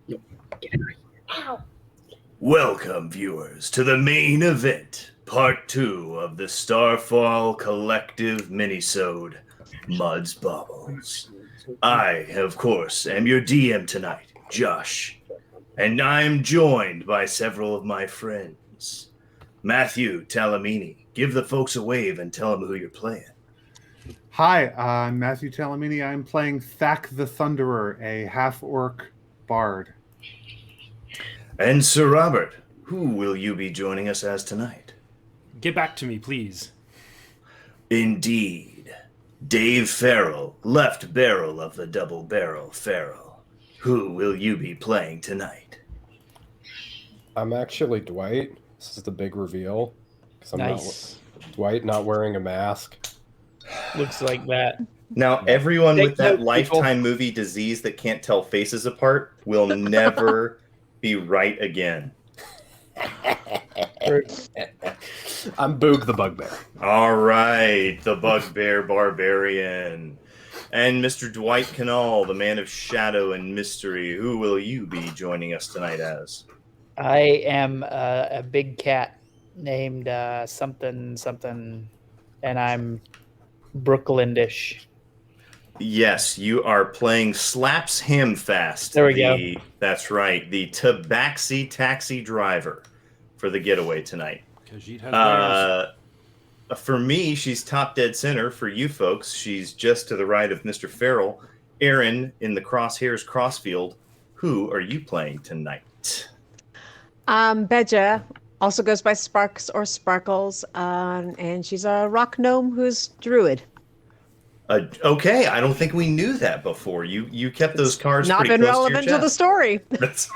Nope. Get out of here. Ow. Welcome, viewers, to the main event, part 2 of the Starfall Collective Minisode, Mud's Baubles. I, of course, am your DM tonight, Josh, and I'm joined by several of my friends. Matthew Talamini, give the folks a wave and tell them who you're playing. Hi, I'm Matthew Talamini. I'm playing Thak the Thunderer, a half-orc bard. And Sir Robert, who will you be joining us as tonight? Get back to me, please. Indeed. Dave Farrell, left barrel of the double barrel Farrell. Who will you be playing tonight? I'm actually Dwight. This is the big reveal. I'm Nice. Dwight not wearing a mask. Looks like that. Now, everyone Take with that note, people. Lifetime movie disease that can't tell faces apart will never be right again. I'm Boog the Bugbear. All right, the Bugbear Barbarian. And Mr. Dwight Canal, the man of shadow and mystery. Who will you be joining us tonight as? I am a big cat named something, and I'm Brooklandish. Yes, you are playing Slaps Hamfast. There we go. That's right, the Tabaxi taxi driver for the getaway tonight. Khajiit has wares. For me, she's top dead center. For you folks, she's just to the right of Mr. Farrell. Aaron in the Crosshairs Crossfield. Who are you playing tonight? Beja also goes by Sparks or Sparkles, and she's a rock gnome who's druid. Okay, I don't think we knew that before. You kept those cards Not pretty been close relevant to your to the chest. story. That's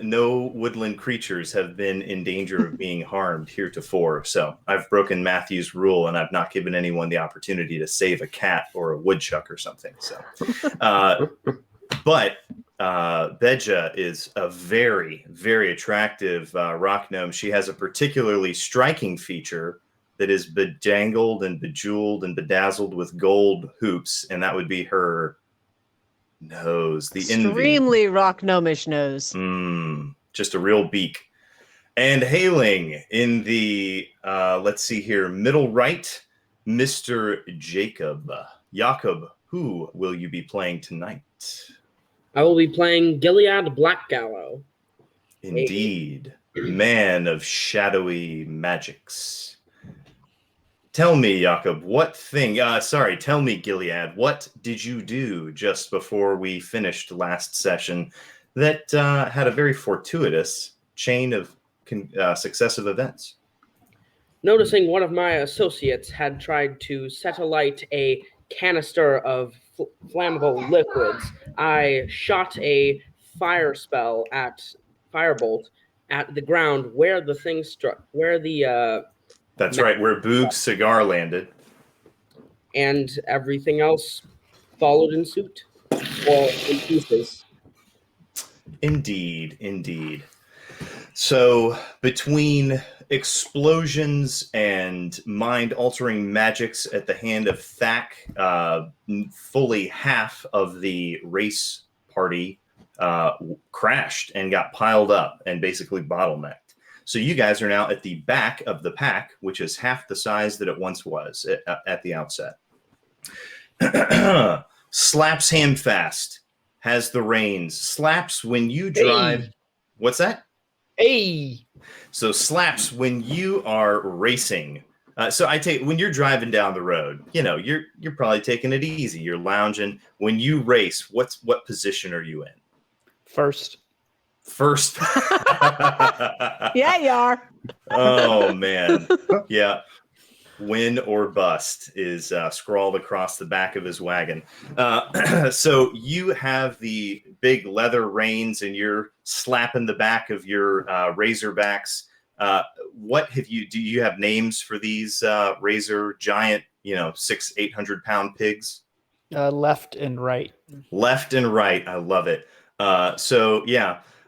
no woodland creatures have been in danger of being harmed heretofore. So I've broken Matthew's rule, and I've not given anyone the opportunity to save a cat or a woodchuck or something. So, but Beja is a very, very attractive rock gnome. She has a particularly striking feature that is bedangled and bejeweled and bedazzled with gold hoops, and that would be her nose, the envy. Extremely rock gnomish nose. Just a real beak. And hailing in the, let's see here, middle right, Mr. Jacob. Jakob, who will you be playing tonight? I will be playing Gilead Blackgallow. Indeed. Man of shadowy magics. Tell me, Jakob, tell me, Gilead, what did you do just before we finished last session that had a very fortuitous chain of successive events? Noticing one of my associates had tried to set alight a canister of flammable liquids, I shot a firebolt at the ground where the thing struck, where the That's right, where Boog's cigar landed. And everything else followed in suit, or in pieces. Indeed. So between explosions and mind-altering magics at the hand of Thak, fully half of the race party crashed and got piled up and basically bottlenecked. So you guys are now at the back of the pack, which is half the size that it once was at the outset. Slaps Hamfast has the reins. Slaps when you drive. Hey. What's that? Hey! So Slaps when you are racing. So I take when you're driving down the road, you're probably taking it easy. You're lounging. When you race, what position are you in? First. Yeah, you are. Oh, man. Yeah. Win or bust is scrawled across the back of his wagon. So you have the big leather reins and you're slapping the back of your Razorbacks. Do you have names for these razor giant, 600-800 pound pigs? Left and right. Left and right. I love it.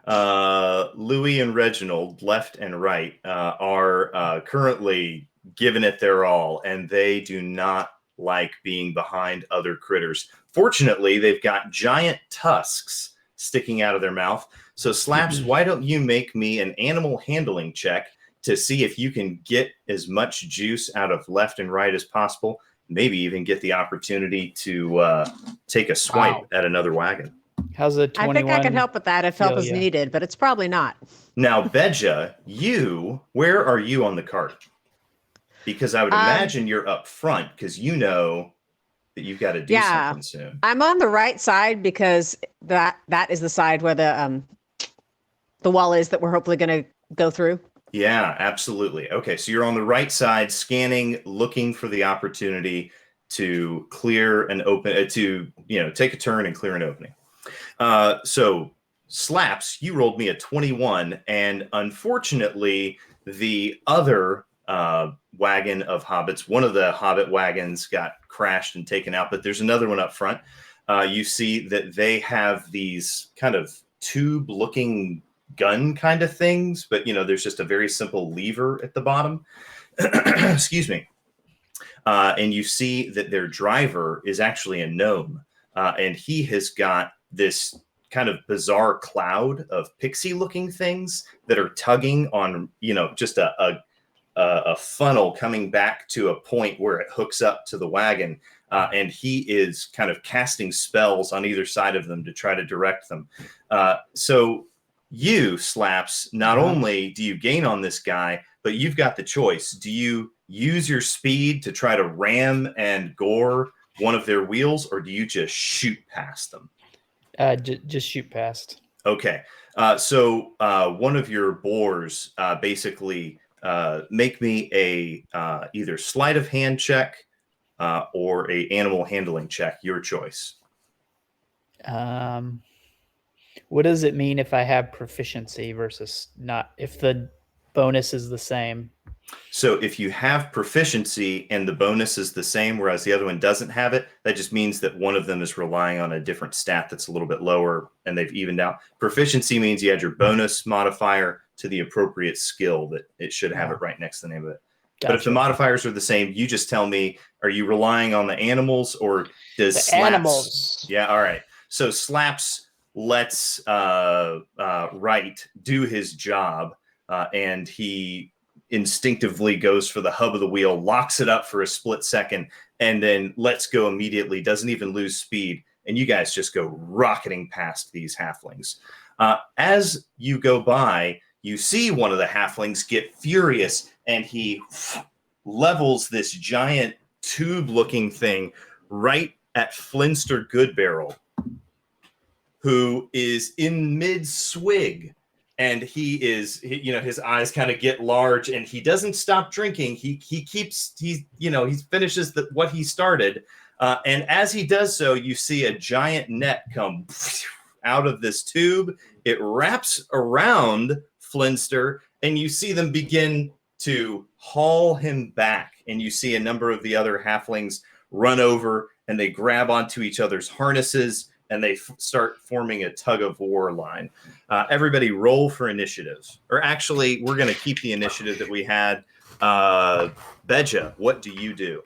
Louis and Reginald, left and right, are currently giving it their all, and they do not like being behind other critters. Fortunately, they've got giant tusks sticking out of their mouth. So Slaps, why don't you make me an animal handling check to see if you can get as much juice out of left and right as possible, maybe even get the opportunity to take a swipe at another wagon. How's a I 21? think I can help with that if help feel is ya? needed, but it's probably not. Now, Beja, where are you on the cart? Because I would imagine you're up front because you know that you've got to do something soon. I'm on the right side because that is the side where the wall is that we're hopefully going to go through. Yeah, absolutely. Okay, so you're on the right side, scanning, looking for the opportunity to clear an open, take a turn and clear an opening. So Slaps, you rolled me a 21, and unfortunately, the other wagon of hobbits, one of the hobbit wagons got crashed and taken out, but there's another one up front. You see that they have these kind of tube-looking gun kind of things, but there's just a very simple lever at the bottom. Excuse me. And you see that their driver is actually a gnome, and he has got this kind of bizarre cloud of pixie-looking things that are tugging on, just a funnel coming back to a point where it hooks up to the wagon, and he is kind of casting spells on either side of them to try to direct them. So you, Slaps, not only do you gain on this guy, but you've got the choice. Do you use your speed to try to ram and gore one of their wheels, or do you just shoot past them? Just shoot past. Okay. So one of your boars basically make me a either sleight of hand check or a animal handling check, your choice. What does it mean if I have proficiency versus not? If the bonus is the same? So if you have proficiency and the bonus is the same, whereas the other one doesn't have it, that just means that one of them is relying on a different stat that's a little bit lower and they've evened out. Proficiency means you add your bonus modifier to the appropriate skill that it should have it right next to the name of it. Gotcha. But if the modifiers are the same, you just tell me, are you relying on the animals or does the Slaps? Animals. Yeah, all right. So Slaps lets Wright do his job and he instinctively goes for the hub of the wheel, locks it up for a split second, and then lets go immediately, doesn't even lose speed. And you guys just go rocketing past these halflings. As you go by, you see one of the halflings get furious, and he levels this giant tube-looking thing right at Flinster Goodbarrel, who is in mid-swig. And he his eyes kind of get large, and he doesn't stop drinking. He finishes what he started. And as he does so, you see a giant net come out of this tube. It wraps around Flinster, and you see them begin to haul him back. And you see a number of the other halflings run over, and they grab onto each other's harnesses, and they start forming a tug-of-war line. Everybody roll for initiative. Or actually, we're going to keep the initiative that we had. Beja, what do you do?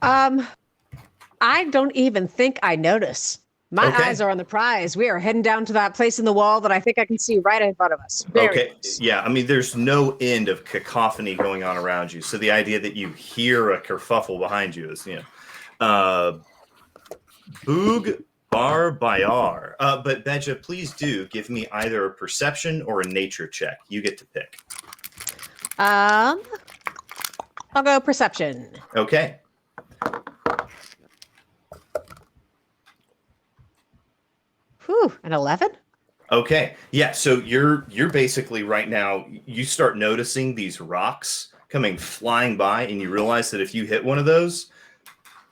I don't even think I notice. My eyes are on the prize. We are heading down to that place in the wall that I think I can see right in front of us. Very close. Yeah, I mean, there's no end of cacophony going on around you. So the idea that you hear a kerfuffle behind you is, Boog Bar Bayar. But Beja, please do give me either a perception or a nature check. You get to pick. I'll go perception. Okay. Whew, an 11? Okay. Yeah, so you're basically right now, you start noticing these rocks coming flying by, and you realize that if you hit one of those,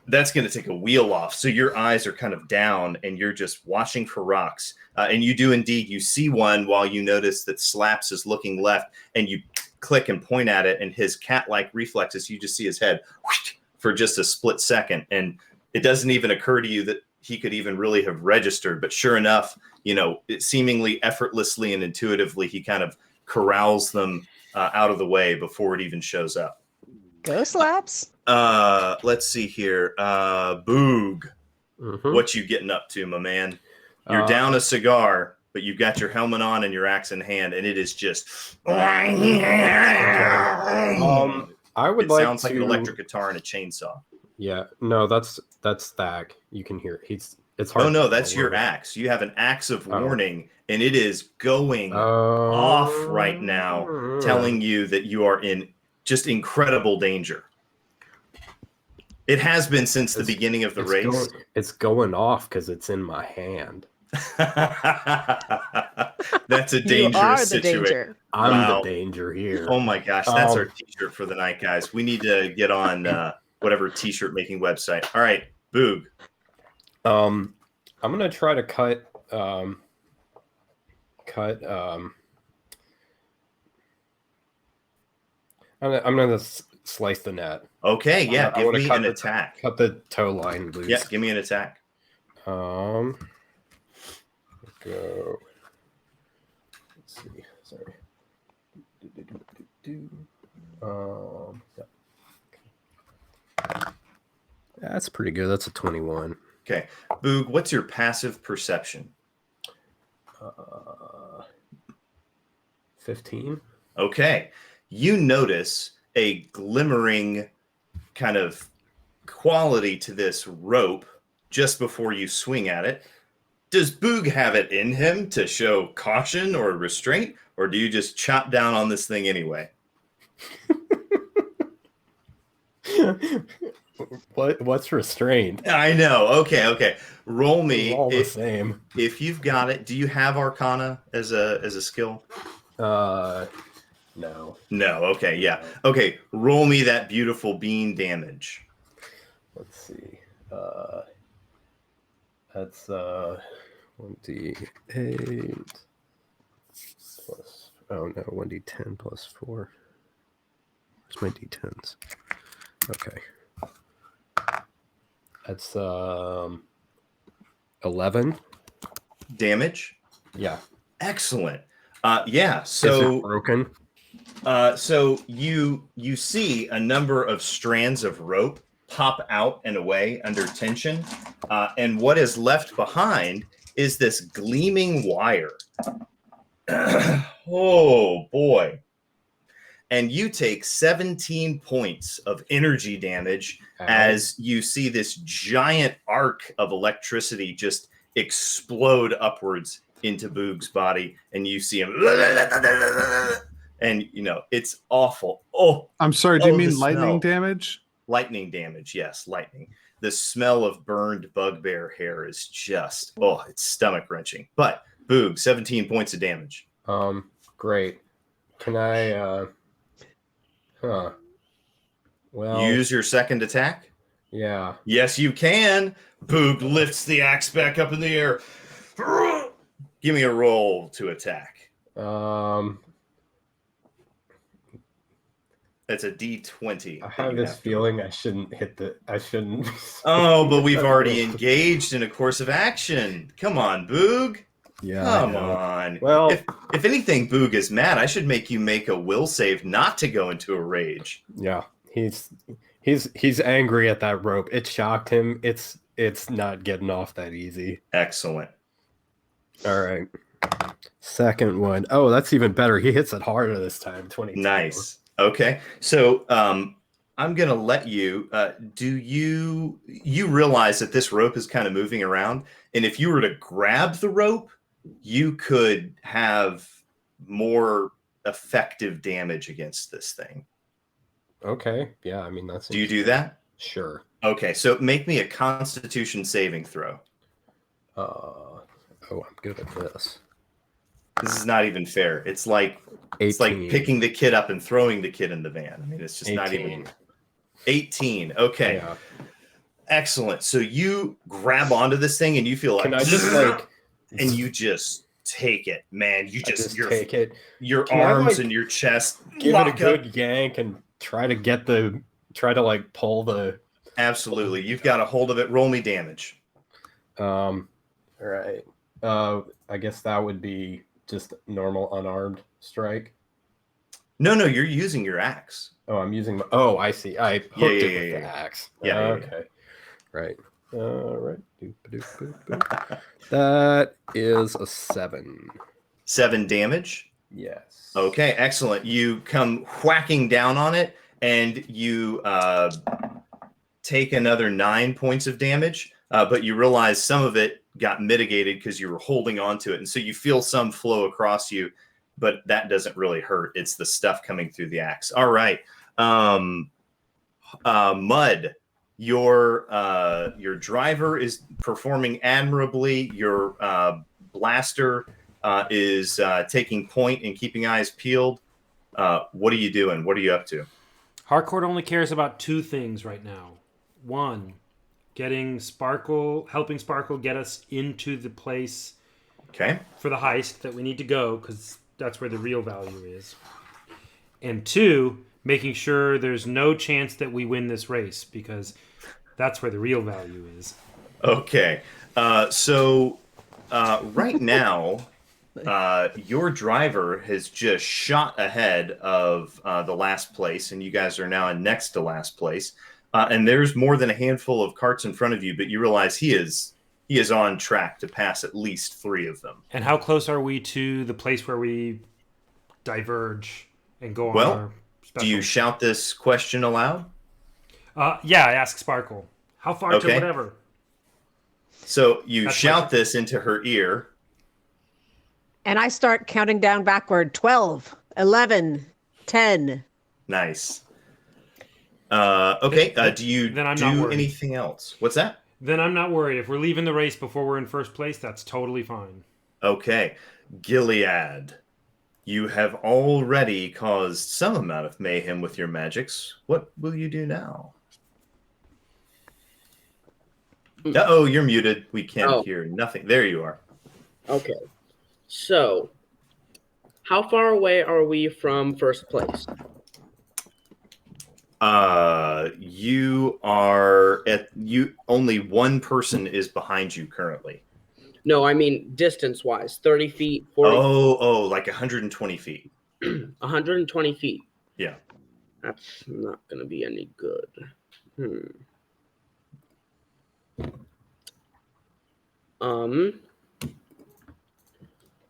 that's going to take a wheel off. So your eyes are kind of down and you're just watching for rocks. And you do indeed, you see one while you notice that Slaps is looking left, and you click and point at it, and his cat-like reflexes, you just see his head whoosh, for just a split second. And it doesn't even occur to you that he could even really have registered. But sure enough, it seemingly effortlessly and intuitively, he kind of corrals them out of the way before it even shows up. Go Slaps. Let's see here. Boog. Mhm. What you getting up to, my man? You're down a cigar, but you've got your helmet on and your axe in hand, and it is just. I would It like sounds like an to- electric guitar and a chainsaw. Yeah, no, that's Thag. You can hear it. It's hard. Oh no, to that's tell your where- axe. You have an axe of Oh. warning, and it is going Oh. off right now, telling you that you are in just incredible danger. It has been since the beginning of the race. It's going off because it's in my hand. That's a You dangerous are the situation. danger. I'm Wow. the danger here. Oh my gosh, that's our t-shirt for the night, guys. We need to get on whatever t-shirt making website. All right, Boog. I'm gonna try to cut. I'm gonna slice the net. Okay, yeah, I give wanna me cut an the- attack. Cut the toe line loose. Yeah, give me an attack. Go. Let's see. Sorry. That's pretty good. That's a 21. Okay, Boog, what's your passive perception? 15. Okay, you notice a glimmering kind of quality to this rope just before you swing at it. Does Boog have it in him to show caution or restraint, or do you just chop down on this thing anyway? What's restrained? I know. Okay. Roll me. It's all the same. If you've got it, do you have Arcana as a skill? No. No. Okay. Yeah. Okay. Roll me that beautiful bean damage. Let's see. That's 1d8 plus. Oh no, 1d10 plus 4. Where's my d10s? Okay. That's 11 damage. Yeah. Excellent. Yeah. Is So it broken? So you see a number of strands of rope pop out and away under tension, and what is left behind is this gleaming wire. Oh boy. And you take 17 points of energy damage as you see this giant arc of electricity just explode upwards into Boog's body, and you see him, and it's awful. Oh, I'm sorry. Do you mean the lightning smell. damage? Lightning damage, yes, lightning. The smell of burned bugbear hair is just, it's stomach wrenching. But Boog, 17 points of damage. Great. Can I? Well, Use your second attack? Yeah. Yes, you can. Boog lifts the axe back up in the air. Give me a roll to attack. It's a D20. I have this feeling I shouldn't hit the. I shouldn't. Oh, but we've already engaged in a course of action. Come on, Boog. Yeah. Come on. Well, if anything, Boog is mad. I should make you make a will save not to go into a rage. Yeah, he's angry at that rope. It shocked him. It's not getting off that easy. Excellent. All right. Second one. Oh, that's even better. He hits it harder this time. 22. Nice. Okay. So I'm gonna let you. Do you realize that this rope is kind of moving around, and if you were to grab the rope, you could have more effective damage against this thing. Okay. Yeah. I mean, that's. Do you do that? Sure. Okay. So make me a Constitution saving throw. Oh, I'm good at this. This is not even fair. It's like 18. picking the kid up and throwing the kid in the van. I mean, it's just 18. not even 18. Okay. Yeah. Excellent. So you grab onto this thing and you feel like, Can I just and you just take it, man. You just take it. Your Can arms I, and your chest. Give it a up. good yank and try to pull the. Absolutely. You've got a hold of it. Roll me damage. All right. I guess that would be just normal unarmed strike. No, you're using your axe. Oh, I'm using my. Oh, I see. I hooked it with the axe. Yeah. Okay. Right. All right. That is a 7. 7 damage. Yes. Okay, excellent. You come whacking down on it, and you take another 9 points of damage, but you realize some of it got mitigated because you were holding on to it. And so you feel some flow across you, but that doesn't really hurt. It's the stuff coming through the axe. All right. Mud, your driver is performing admirably. Your blaster is taking point and keeping eyes peeled. What are you doing? What are you up to? Harcourt only cares about 2 things right now. 1, helping Sparkle get us into the place for the heist that we need to go, because that's where the real value is. And 2, making sure there's no chance that we win this race, because that's where the real value is. Okay. So right now, your driver has just shot ahead of the last place, and you guys are now in next to last place. And there's more than a handful of carts in front of you, but you realize he is on track to pass at least 3 of them. And how close are we to the place where we diverge and go on our special? Do you shout this question aloud? Yeah, I ask Sparkle. How far to whatever? So you shout this into her ear. And I start counting down backward. 12, 11, 10. Nice. Okay. Do you do anything else? What's that? Then I'm not worried. If we're leaving the race before we're in first place, that's totally fine. Okay. Gilead, you have already caused some amount of mayhem with your magics. What will you do now? Uh-oh, you're muted. We can't hear nothing. There you are. Okay. So, how far away are we from first place? Only one person is behind you currently. No, I mean distance-wise, 30 feet, 40 like 120 feet. 120 feet. Yeah. That's not going to be any good.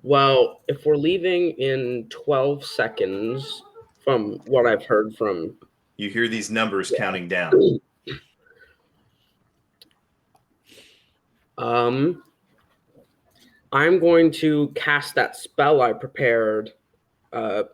Well, if we're leaving in 12 seconds, from what I've heard from... You hear these numbers counting down. I'm going to cast that spell I prepared, the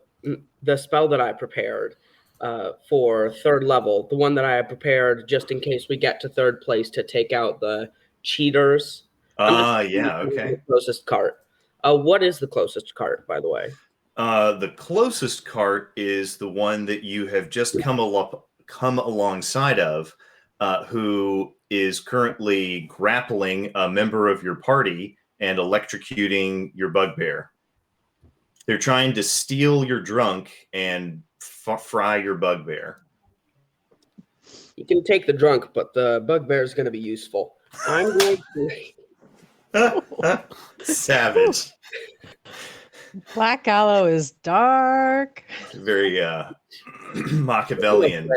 spell that I prepared for 3rd level, the one that I prepared just in case we get to 3rd place to take out the cheaters. Yeah, okay. The closest cart. What is the closest cart, by the way? The closest cart is the one that you have just come alongside of, who is currently grappling a member of your party and electrocuting your bugbear. They're trying to steal your drunk and fry your bugbear. You can take the drunk, but the bugbear is going to be useful. I'm going to... Savage. Black Aloe is dark. Very Machiavellian.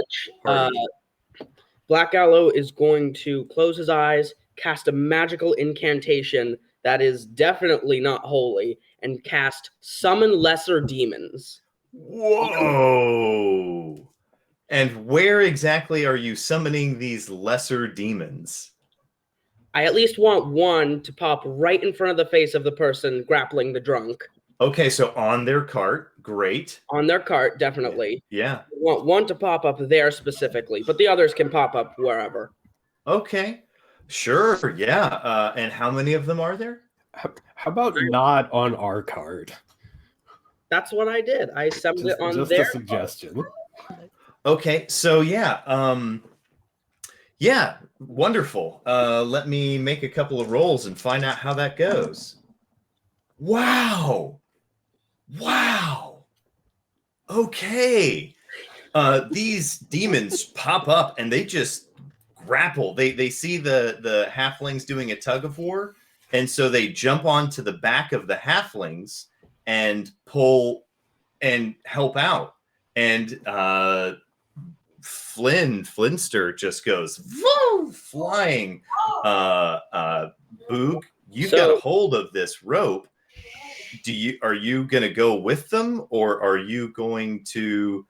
Black Aloe is going to close his eyes, cast a magical incantation that is definitely not holy, and cast Summon Lesser Demons. Whoa! And where exactly are you summoning these lesser demons? I at least want one to pop right in front of the face of the person grappling the drunk. Okay, so on their cart, great. On their cart, definitely. Yeah. I want one to pop up there specifically, but the others can pop up wherever. Okay, sure, yeah. And how many of them are there? How about not on our card? That's what I did. I assembled it on just their a suggestion. Okay, so yeah. Yeah, wonderful. Let me make a couple of rolls and find out how that goes. Wow. Okay. These demons pop up and they just grapple. They see the halflings doing a tug of war, and so they jump onto the back of the halflings and pull and help out. And Flinster just goes woo, flying. Boog, you've got a hold of this rope. Are you going to go with them, or are you going to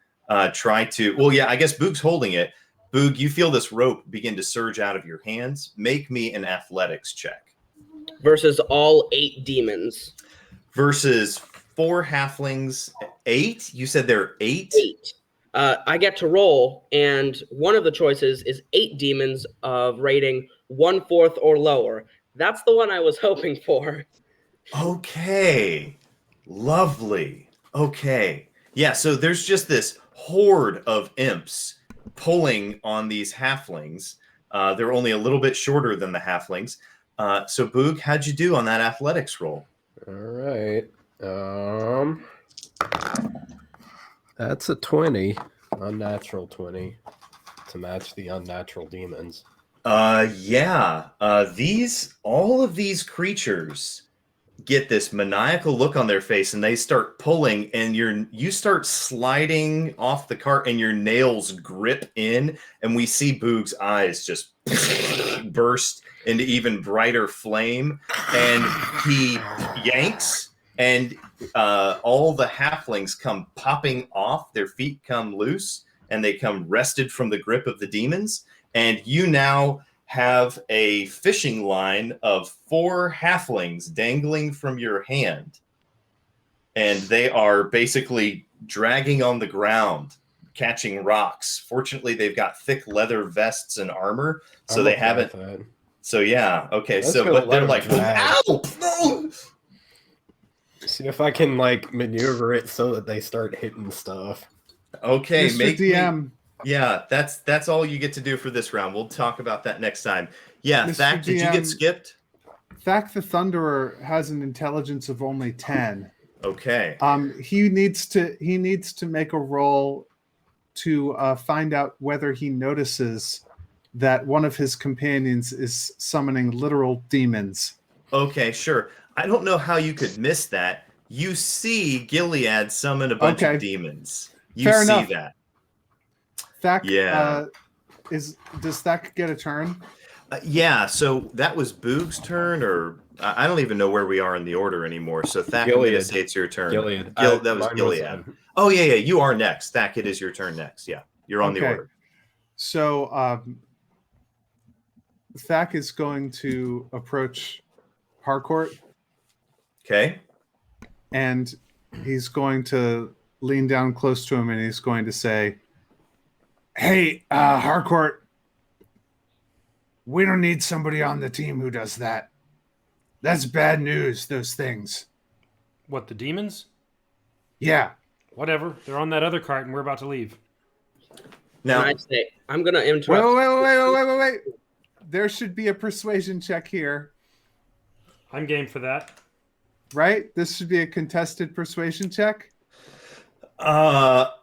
try to? Well, yeah, I guess Boog's holding it. Boog, you feel this rope begin to surge out of your hands. Make me an athletics check. Versus all 8 demons. Versus 4 halflings. 8? You said there are 8? 8. I get to roll, and one of the choices is 8 demons of rating 1/4 or lower. That's the one I was hoping for. Okay. Lovely. Okay. Yeah, so there's just this horde of imps pulling on these halflings. They're only a little bit shorter than the halflings. So Boog, how'd you do on that athletics roll? All right. That's a 20, unnatural 20, to match the unnatural demons. Yeah. All of these creatures get this maniacal look on their face, and they start pulling, and you start sliding off the cart, and your nails grip in, and we see Boog's eyes just burst into even brighter flame, and he yanks, and all the halflings come popping off. Their feet come loose, and they come wrested from the grip of the demons, and you now have a fishing line of 4 halflings dangling from your hand. And they are basically dragging on the ground, catching rocks. Fortunately, they've got thick leather vests and armor, so they haven't. So yeah, okay. But they're like, ow! No! See if I can maneuver it so that they start hitting stuff. Okay, Mr. DM. Yeah, that's all you get to do for this round. We'll talk about that next time. Yeah, Mr. Thack, did you get skipped? Thack the Thunderer has an intelligence of only 10. Okay. He needs to make a roll to find out whether he notices that one of his companions is summoning literal demons. Okay, sure. I don't know how you could miss that. You see Gilead summon a bunch of demons. Fair see enough. that. Thack, Yeah. Does Thack get a turn? Yeah, so that was Boog's turn, or I don't even know where we are in the order anymore. So Thack, I'm going to say it's your turn. Gilead. That was Gilead. Oh, yeah, you are next. Thack, it is your turn next. Yeah, you're on the order. So Thack is going to approach Harcourt. Okay. And he's going to lean down close to him, and he's going to say, "Hey, Harcourt, we don't need somebody on the team who does that. That's bad news, those things." What, the demons? Yeah. Whatever. They're on that other cart, and we're about to leave. Now, I say, I'm going to interrupt. Wait. There should be a persuasion check here. I'm game for that. Right? This should be a contested persuasion check.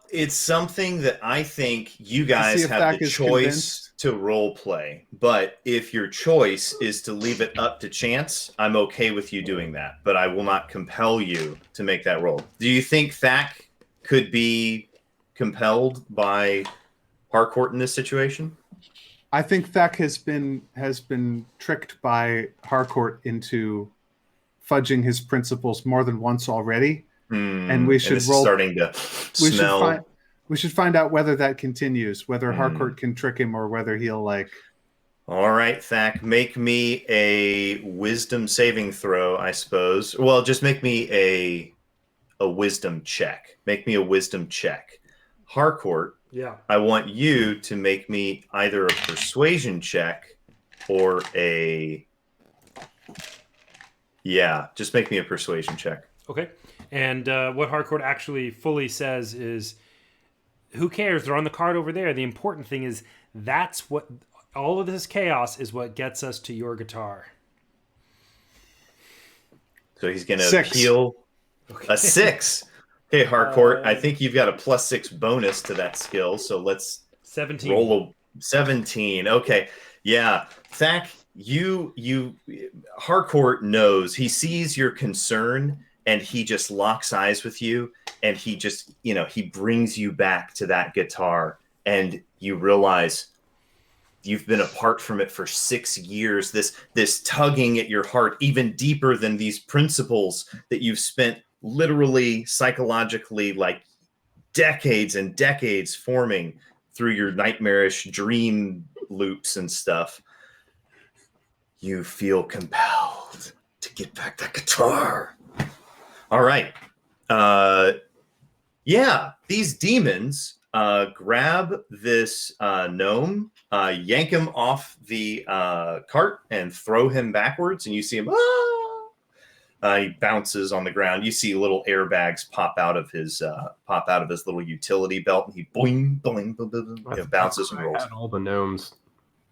It's something that I think you guys have the choice to role play. But if your choice is to leave it up to chance, I'm okay with you doing that. But I will not compel you to make that roll. Do you think Thack could be compelled by Harcourt in this situation? I think Thack has been tricked by Harcourt into fudging his principles more than once already. And we should roll. Starting to smell. We should find out whether that continues, whether Harcourt can trick him or whether he'll All right, Thack, make me a wisdom saving throw, I suppose. Well, just make me a wisdom check. Make me a wisdom check. Harcourt, yeah, I want you to make me either a persuasion check or just make me a persuasion check. Okay. And what Harcourt actually fully says is, who cares? They're on the card over there. The important thing is that's what all of this chaos is what gets us to your guitar. So he's going to appeal a 6. Okay, Harcourt, I think you've got a +6 bonus to that skill. So let's 17. Roll a 17. Okay. Yeah. Thack, Harcourt knows, he sees your concern, and he just locks eyes with you, and he just, he brings you back to that guitar, and you realize you've been apart from it for 6 years. This tugging at your heart, even deeper than these principles that you've spent literally psychologically like decades and decades forming through your nightmarish dream loops and stuff. You feel compelled to get back that guitar. All right. Yeah, these demons grab this gnome, yank him off the cart, and throw him backwards. And you see him. He bounces on the ground. You see little airbags pop out of his little utility belt, and he boing, boing, boing, boing, boing, bounces and rolls. I had all the gnomes.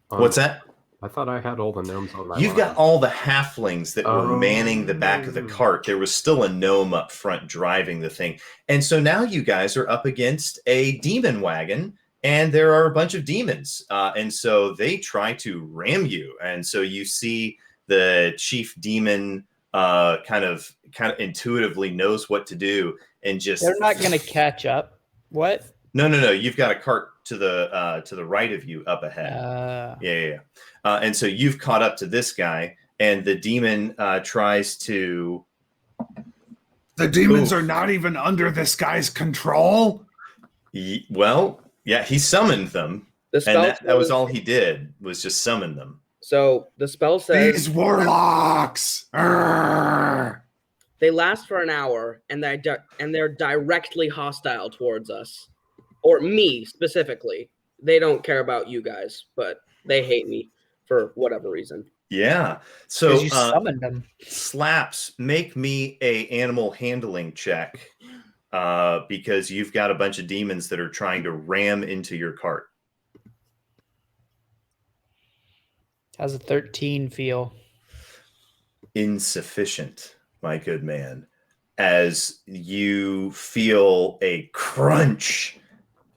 What's that? I thought I had all the gnomes on my You've line. got all the halflings that were manning the back of the cart. There was still a gnome up front driving the thing. And so now you guys are up against a demon wagon, and there are a bunch of demons. And so they try to ram you. And so you see the chief demon kind of intuitively knows what to do, and just They're not going to catch up. What? No. You've got a cart to the right of you up ahead. Yeah. And so you've caught up to this guy, and the demon tries to. The demons are not even under this guy's control. Well, yeah, he summoned them, and that was all he did, was just summon them. So the spell says these warlocks. They last for an hour, and they're directly hostile towards us, or me specifically. They don't care about you guys, but they hate me for whatever reason. Yeah. So you summoned them. Slaps, make me a animal handling check, because you've got a bunch of demons that are trying to ram into your cart. How's a 13 feel? Insufficient, my good man. As you feel a crunch,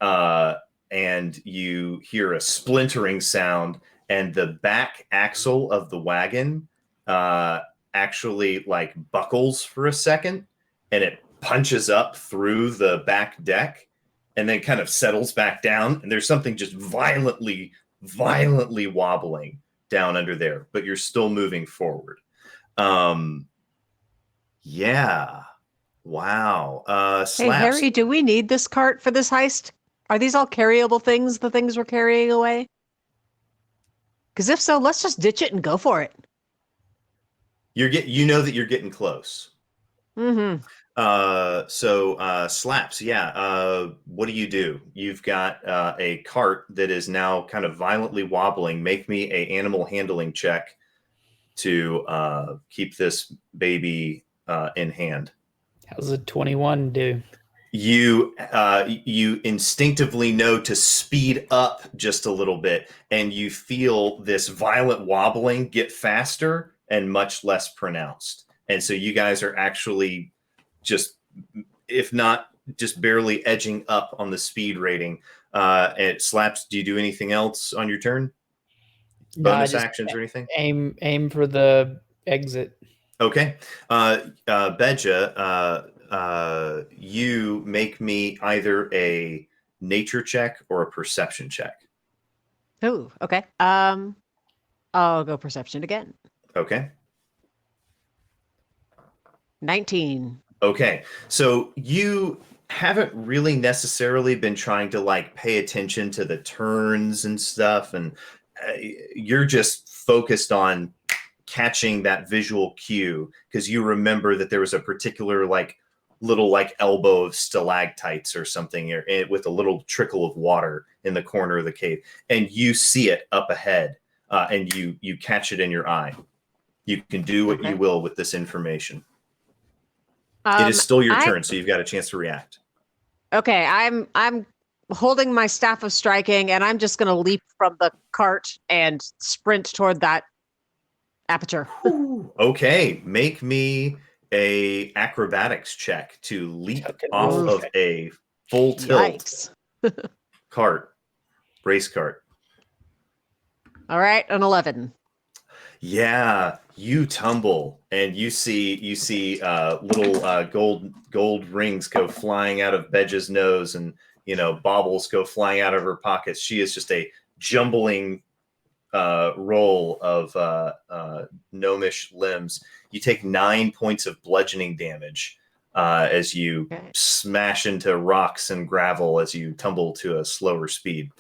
and you hear a splintering sound, and the back axle of the wagon actually like buckles for a second, and it punches up through the back deck, and then kind of settles back down, and there's something just violently wobbling down under there, but you're still moving forward. Yeah. Wow. Hey, Harry, do we need this cart for this heist? Are these all carryable things, the things we're carrying away? Because if so, let's just ditch it and go for it. You know that you're getting close. Mm-hmm. So Slaps, yeah. What do? You've got a cart that is now kind of violently wobbling. Make me a animal handling check to keep this baby in hand. How's a 21 do? You instinctively know to speed up just a little bit, and you feel this violent wobbling get faster and much less pronounced. And so you guys are actually just, if not just barely edging up on the speed rating. And Slaps, do you do anything else on your turn? Bonus actions or anything? Aim for the exit. Okay. Beja, you make me either a nature check or a perception check. Oh, okay. I'll go perception again. Okay. 19. Okay. So you haven't really necessarily been trying to like pay attention to the turns and stuff, and you're just focused on catching that visual cue because you remember that there was a particular like little like elbow of stalactites or something with a little trickle of water in the corner of the cave, and you see it up ahead, and you catch it in your eye. You can do what you will with this information. It is still your turn, so you've got a chance to react. Okay, I'm holding my staff of striking, and I'm just going to leap from the cart and sprint toward that aperture. Okay, make me a acrobatics check to leap off of a full tilt cart, race cart. All right, an 11. Yeah, you tumble and you see little gold rings go flying out of Bedge's nose, and baubles go flying out of her pockets. She is just a jumbling roll of gnomish limbs. You take 9 points of bludgeoning damage as you smash into rocks and gravel as you tumble to a slower speed.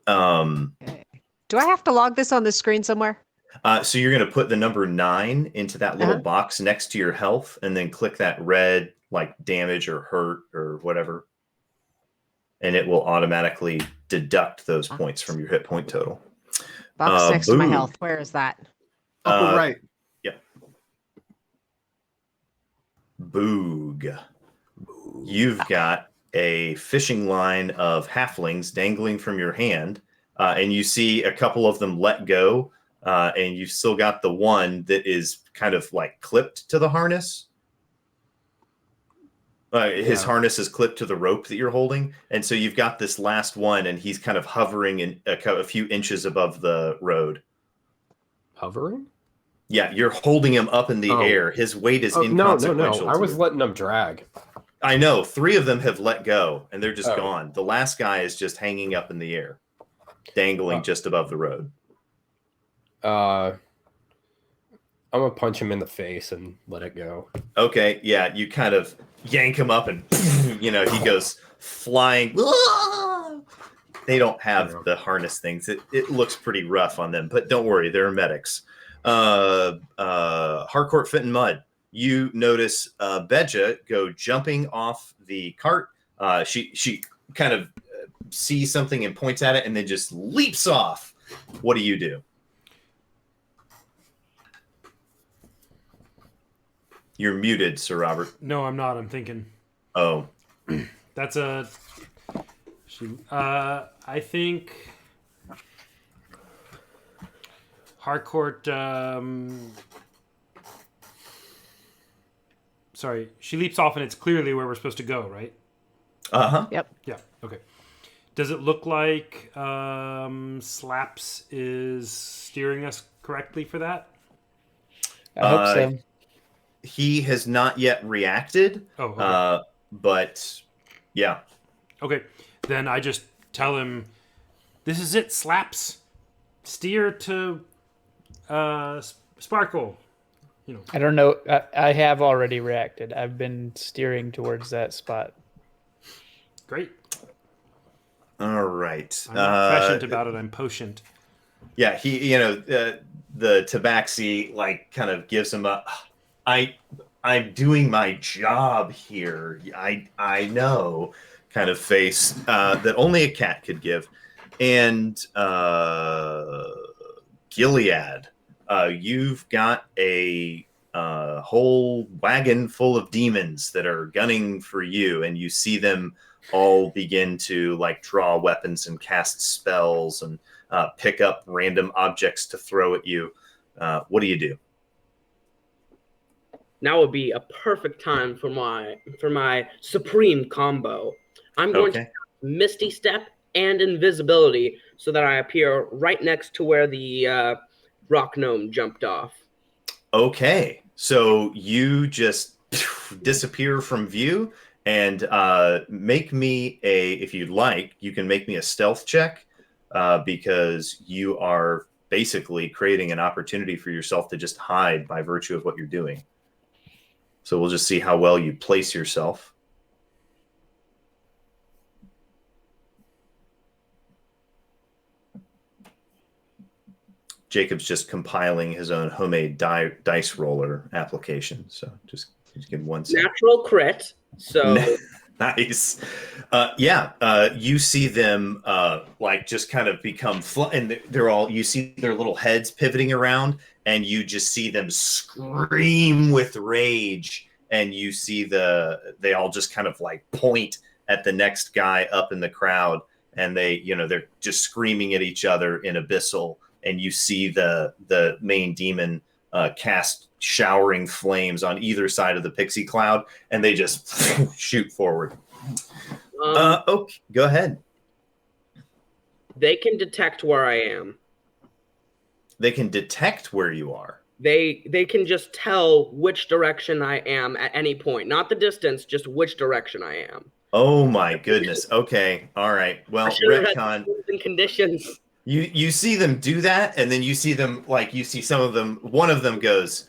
Do I have to log this on the screen somewhere? So you're going to put the number 9 into that little box next to your health, and then click that red like damage or hurt or whatever, and it will automatically deduct those points from your hit point total. Box next to my health. Where is that? Upper right. Yep. Boog. You've got a fishing line of halflings dangling from your hand, and you see a couple of them let go, and you've still got the one that is kind of like clipped to the harness. His harness is clipped to the rope that you're holding, and so you've got this last one, and he's kind of hovering in a few inches above the road. Hovering? Yeah, you're holding him up in the air. His weight is inconsequential. No. I was letting him drag. I know. 3 of them have let go, and they're just gone. The last guy is just hanging up in the air, dangling just above the road. I'm gonna punch him in the face and let it go. Okay, yeah, you kind of yank him up, and he goes flying. They don't have the harness things. It looks pretty rough on them, but don't worry, they're medics. Harcourt, Fit, and Mud. You notice Bedja go jumping off the cart. She kind of sees something and points at it, and then just leaps off. What do you do? You're muted, Sir Robert. No, I'm not. I'm thinking. Oh. That's a... I think... Harcourt... Sorry. She leaps off and it's clearly where we're supposed to go, right? Uh-huh. Yep. Yeah, okay. Does it look like Slaps is steering us correctly for that? I hope so. He has not yet reacted. Oh, okay. But yeah. Okay. Then I just tell him, this is it, Slaps. Steer to Sparkle. I don't know. I have already reacted. I've been steering towards that spot. Great. All right. I'm not prescient about it. I'm potent. Yeah, he, the tabaxi kind of gives him I'm doing my job here. I know, kind of face that only a cat could give. And Gilead, you've got a whole wagon full of demons that are gunning for you, and you see them all begin to draw weapons and cast spells and pick up random objects to throw at you. What do you do? Now would be a perfect time for my supreme combo. I'm going to Misty Step and Invisibility so that I appear right next to where the rock gnome jumped off. Okay, so you just disappear from view, and make me if you'd like, you can make me a stealth check, because you are basically creating an opportunity for yourself to just hide by virtue of what you're doing. So we'll just see how well you place yourself. Jacob's just compiling his own homemade dice roller application. So just give 1 second. Natural crit. So nice. You see them just kind of become and they're all, you see their little heads pivoting around, and you just see them scream with rage, and you see they all just kind of point at the next guy up in the crowd, and they're just screaming at each other in abyssal, and you see the main demon cast showering flames on either side of the pixie cloud, and they just shoot forward. Okay, go ahead. They can detect where I am. They can detect where you are. They can just tell which direction I am at any point. Not the distance, just which direction I am. Oh my goodness. Okay. All right. Well, I should have had retcon. terms and conditions. You see them do that, and then you see them you see some of them. One of them goes,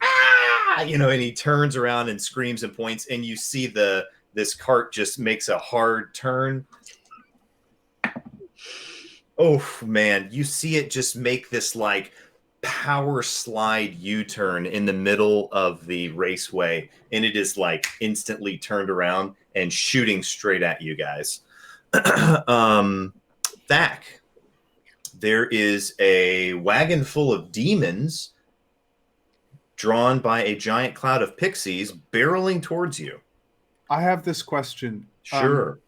ah, and he turns around and screams and points, and you see this cart just makes a hard turn. Oh man, you see it just make this power slide U-turn in the middle of the raceway, and it is instantly turned around and shooting straight at you guys. Thack, there is a wagon full of demons drawn by a giant cloud of pixies barreling towards you. I have this question. Sure.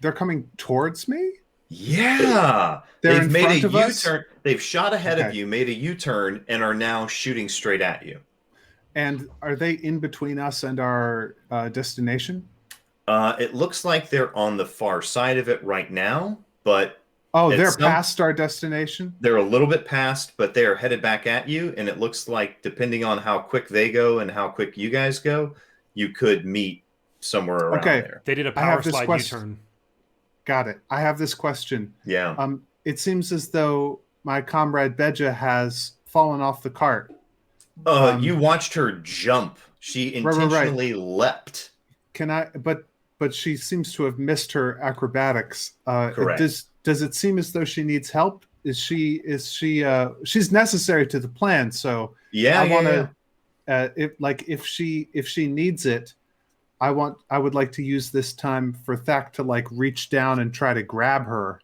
They're coming towards me? Yeah. They're They've in made front a of us? U-turn. They've shot ahead of Okay. you, made a U-turn, and are now shooting straight at you. And are they in between us and our destination? It looks like they're on the far side of it right now, but they're past our destination? They're a little bit past, but they're headed back at you, and it looks like, depending on how quick they go and how quick you guys go, you could meet somewhere around there. They did a power slide U-turn. Got it. I have this question. Yeah. It seems as though my comrade Beja has fallen off the cart. You watched her jump. She intentionally leapt. But she seems to have missed her acrobatics. Correct. Does it seem as though she needs help? She's necessary to the plan. So yeah, I want to, if she needs it, I would like to use this time for Thack to reach down and try to grab her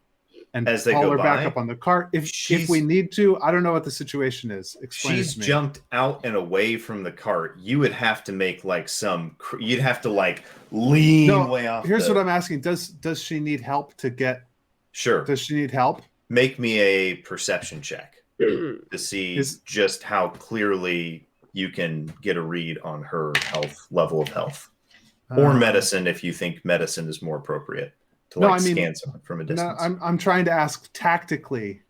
and haul her back up on the cart. If we need to, I don't know what the situation is. Explain she's it to me. Jumped out and away from the cart. You would have to make you'd have to lean way off. Here's what I'm asking. Does she need help to get? Sure. Does she need help? Make me a perception check to see just how clearly you can get a read on her level of health. Or medicine, if you think medicine is more appropriate to scan someone from a distance. No, I'm trying to ask tactically.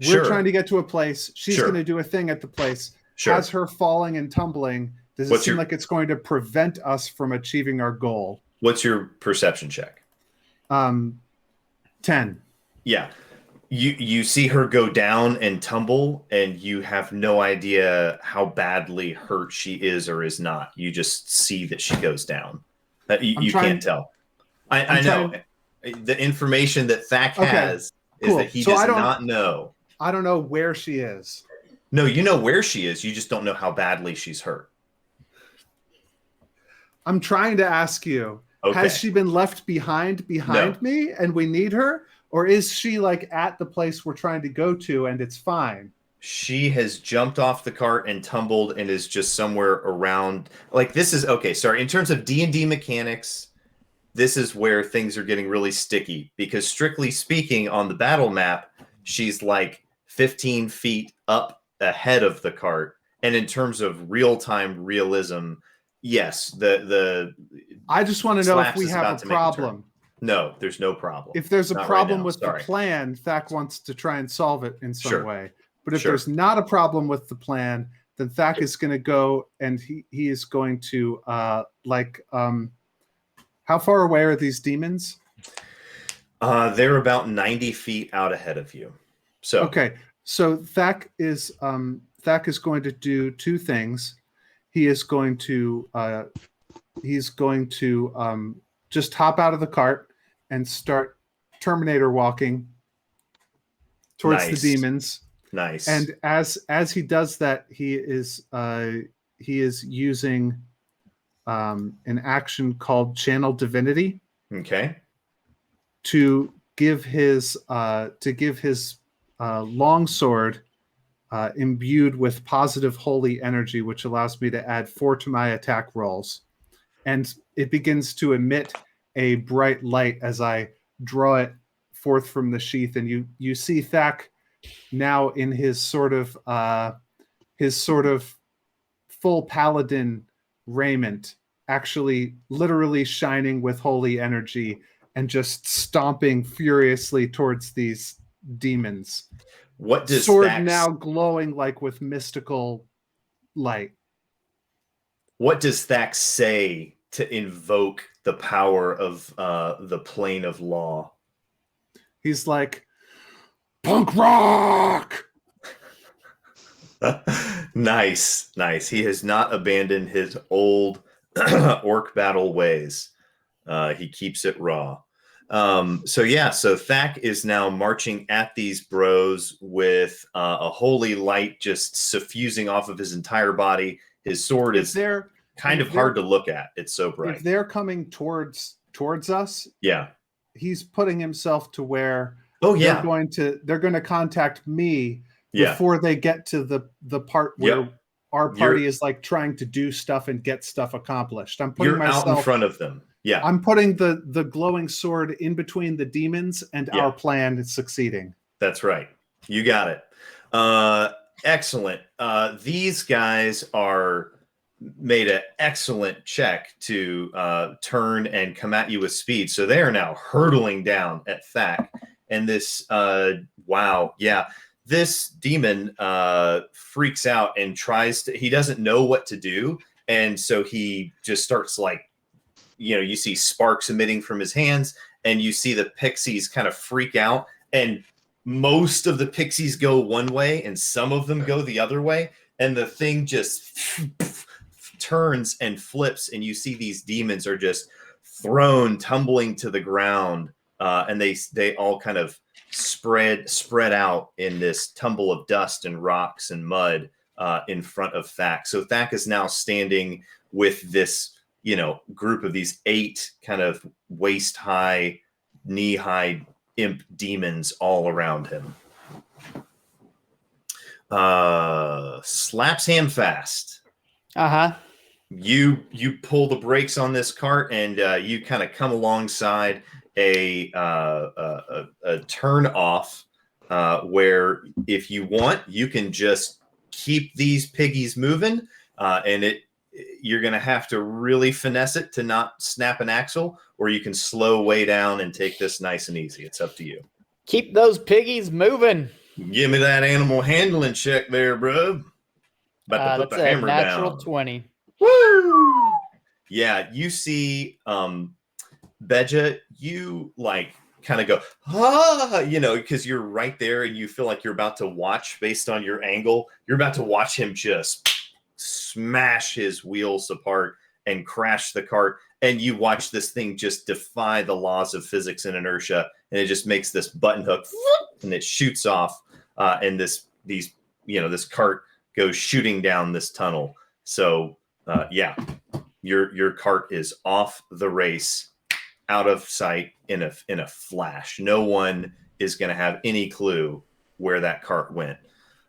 Sure. We're trying to get to a place. She's going to do a thing at the place. Sure. As her falling and tumbling, does it seem like it's going to prevent us from achieving our goal? What's your perception check? 10. Yeah. You see her go down and tumble, and you have no idea how badly hurt she is or is not. You just see that she goes down. You can't tell. I know. The information that Thack has is that he does not know. I don't know where she is. No, you know where she is. You just don't know how badly she's hurt. I'm trying to ask you, has she been left behind me and we need her? Or is she at the place we're trying to go to and it's fine? She has jumped off the cart and tumbled and is just somewhere around. This is sorry. In terms of D&D mechanics, this is where things are getting really sticky, because strictly speaking, on the battle map, she's 15 feet up ahead of the cart. And in terms of real-time realism, yes, I just want to know if we have a problem. No, there's no problem. If there's a problem with the plan, Thack wants to try and solve it in some way. But if there's not a problem with the plan, then Thack is going to go and he is going to how far away are these demons? They're about 90 feet out ahead of you. So so Thack is going to do two things. He is going to just hop out of the cart and start Terminator walking towards the demons. Nice. And as he does that, he is using an action called Channel Divinity. Okay. To give his longsword imbued with positive holy energy, which allows me to add 4 to my attack rolls. And it begins to emit a bright light as I draw it forth from the sheath. And you see Thack now in his sort of full paladin raiment, actually literally shining with holy energy and just stomping furiously towards these demons. What does sword Thack's... now glowing with mystical light? What does Thack say to invoke the power of the plane of law. He's like, punk rock! Nice. He has not abandoned his old orc battle ways. He keeps it raw. So Thack is now marching at these bros with a holy light just suffusing off of his entire body. His sword is kind of hard to look at. It's so bright. If they're coming towards us, yeah, he's putting himself to where they're going to contact me before they get to the part where our party is like trying to do stuff and get stuff accomplished. I'm putting myself out in front of them. Yeah. I'm putting the glowing sword in between the demons and our plan is succeeding. That's right. You got it. Excellent. These guys made an excellent check to turn and come at you with speed. So they are now hurtling down at Thack. And this, this demon freaks out and he doesn't know what to do. And so he just starts you see sparks emitting from his hands, and you see the pixies kind of freak out, and most of the pixies go one way and some of them go the other way, and the thing just turns and flips, and you see these demons are just thrown tumbling to the ground, and they all kind of spread out in this tumble of dust and rocks and mud in front of Thack. So Thack is now standing with this group of these 8 kind of waist-high, knee-high imp demons all around him. Slaps Handfast. You pull the brakes on this cart, and you kind of come alongside a turn off where, if you want, you can just keep these piggies moving, and you're going to have to really finesse it to not snap an axle, or you can slow way down and take this nice and easy. It's up to you. Keep those piggies moving. Give me that animal handling check there, bro. About to put the hammer down. Natural 20. Woo! Yeah, you see Beja, you kind of go, because you're right there and you feel like you're about to watch, based on your angle, you're about to watch him just smash his wheels apart and crash the cart, and you watch this thing just defy the laws of physics and inertia, and it just makes this button hook and it shoots off, and this cart goes shooting down this tunnel. So your cart is off the race, out of sight in a flash. No one is going to have any clue where that cart went,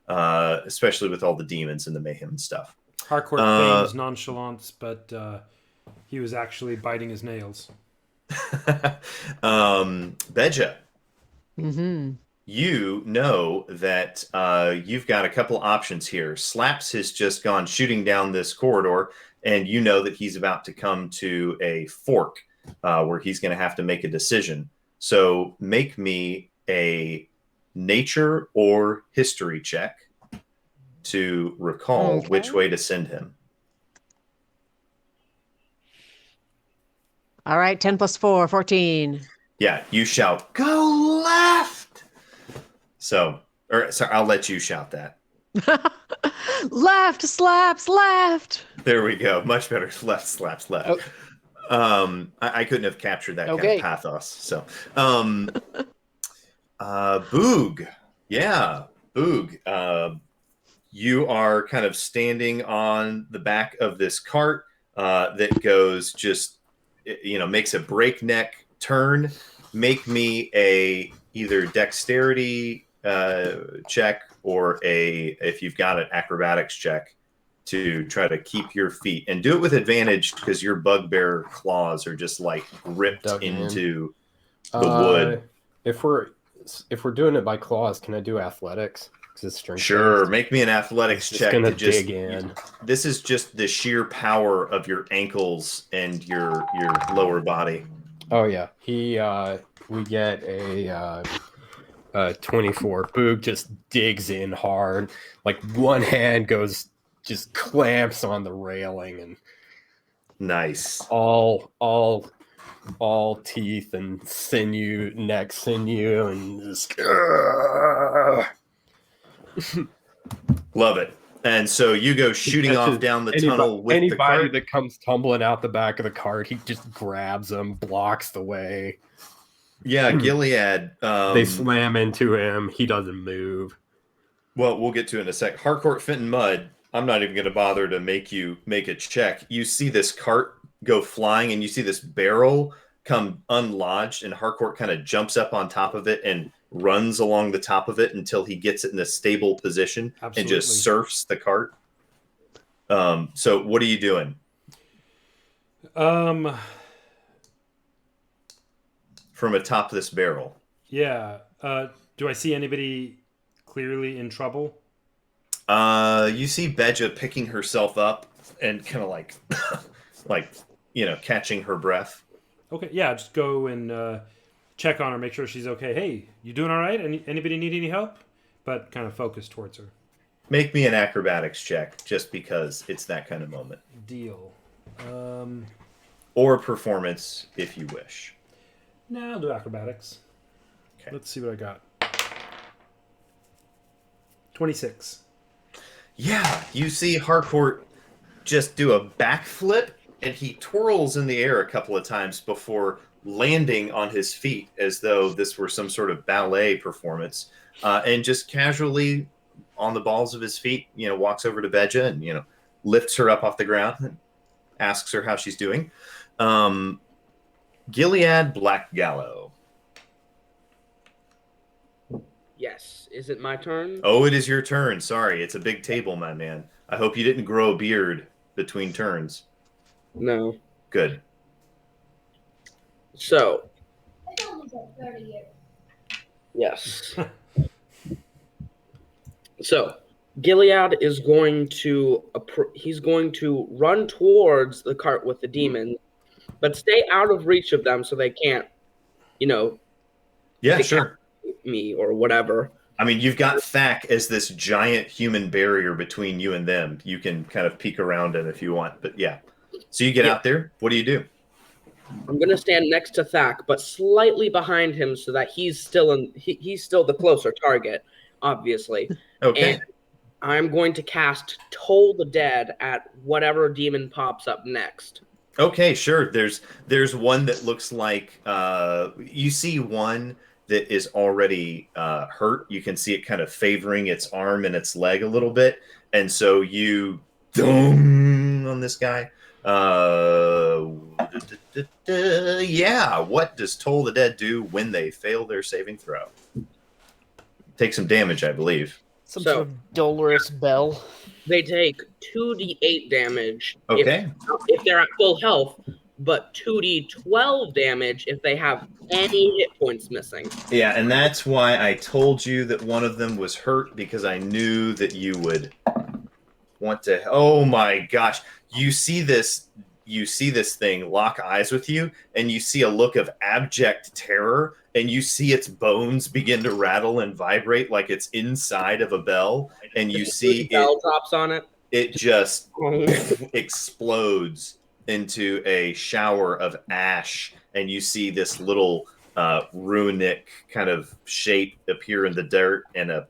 especially with all the demons and the mayhem and stuff. Harcourt feigns nonchalance, but he was actually biting his nails. Beja, you know that you've got a couple options here. Slaps has just gone shooting down this corridor, and you know that he's about to come to a fork where he's going to have to make a decision. So make me a nature or history check to recall which way to send him. All right, 10 plus 4, 14. Yeah, you shout, "Go left!" Sorry, I'll let you shout that. Left, slaps, left. There we go. Much better. Left, slaps, left. Oh. I couldn't have captured that kind of pathos. So, Boog. Yeah, Boog. You are kind of standing on the back of this cart that goes makes a breakneck turn. Make me either dexterity check or if you've got an acrobatics check to try to keep your feet, and do it with advantage because your bugbear claws are just gripped into the wood. If we're doing it by claws, can I do athletics? Sure, make me an athletics check to dig in. This is just the sheer power of your ankles and your lower body. Oh yeah, we get a 24. Boog just digs in hard, one hand just clamps on the railing, and Nice. All teeth and sinew, neck sinew, and just Love it. And so you go shooting off down the tunnel with the anybody cart. that comes tumbling out the back of the cart, he just grabs them, blocks the way. Yeah, Gilead. They slam into him. He doesn't move. Well, we'll get to it in a sec. Harcourt, Fenton, Mud. I'm not even going to bother to make you make a check. You see this cart go flying, and you see this barrel come unlodged, and Harcourt kind of jumps up on top of it and runs along the top of it until he gets it in a stable position. Absolutely. And just surfs the cart. So what are you doing? From atop this barrel. Yeah. Do I see anybody clearly in trouble? You see Beja picking herself up and kind of like, catching her breath. Okay, yeah, just go and check on her, make sure she's okay. Hey, you doing all right? Anybody need any help? But kind of focus towards her. Make me an acrobatics check, just because it's that kind of moment. Deal. Or performance, if you wish. No, I'll do acrobatics. Okay. Let's see what I got. 26. Yeah, you see Harcourt just do a backflip, and he twirls in the air a couple of times before landing on his feet as though this were some sort of ballet performance, and just casually on the balls of his feet, walks over to Beja and, lifts her up off the ground and asks her how she's doing. Gilead Black Gallo. Yes. Is it my turn? Oh, it is your turn. Sorry, it's a big table, my man. I hope you didn't grow a beard between turns. No. Good. So. Yes. So, Gilead is going to run towards the cart with the demons, but stay out of reach of them so they can't, Yeah, sure. Me or whatever. I mean, you've got Thack as this giant human barrier between you and them. You can kind of peek around him if you want, but yeah. So you get out there. What do? I'm gonna stand next to Thack, but slightly behind him so that he's still the closer target, obviously. Okay. And I'm going to cast Toll the Dead at whatever demon pops up next. Okay, sure. There's one that looks like you see one that is already hurt. You can see it kind of favoring its arm and its leg a little bit, and so you on this guy. Yeah. What does Toll the Dead do when they fail their saving throw? Take some damage, I believe. Some sort of dolorous bell. They take 2d8 damage. Okay. If they're at full health, but 2d12 damage if they have any hit points missing. Yeah, and that's why I told you that one of them was hurt, because I knew that you would want to. Oh my gosh. You see this thing lock eyes with you, and you see a look of abject terror, and you see its bones begin to rattle and vibrate like it's inside of a bell, and you see bell drops on it. It just explodes into a shower of ash, and you see this little runic kind of shape appear in the dirt, and a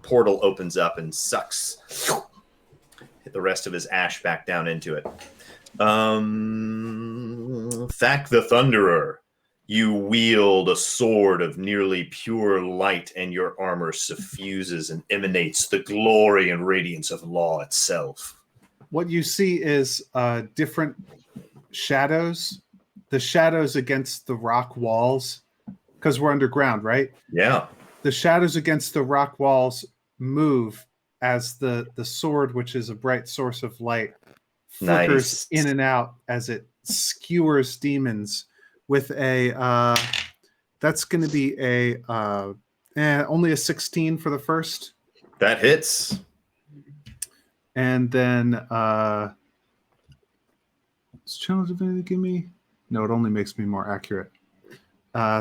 portal opens up and sucks the rest of his ash back down into it. Thack the Thunderer, you wield a sword of nearly pure light, and your armor suffuses and emanates the glory and radiance of law itself. What you see is different shadows. The shadows against the rock walls, because we're underground, right? Yeah. The shadows against the rock walls move as the sword, which is a bright source of light, flickers in and out as it skewers demons with a that's going to be a only a 16 for the first. That hits. And then does Challenge Divinity give me? No, it only makes me more accurate.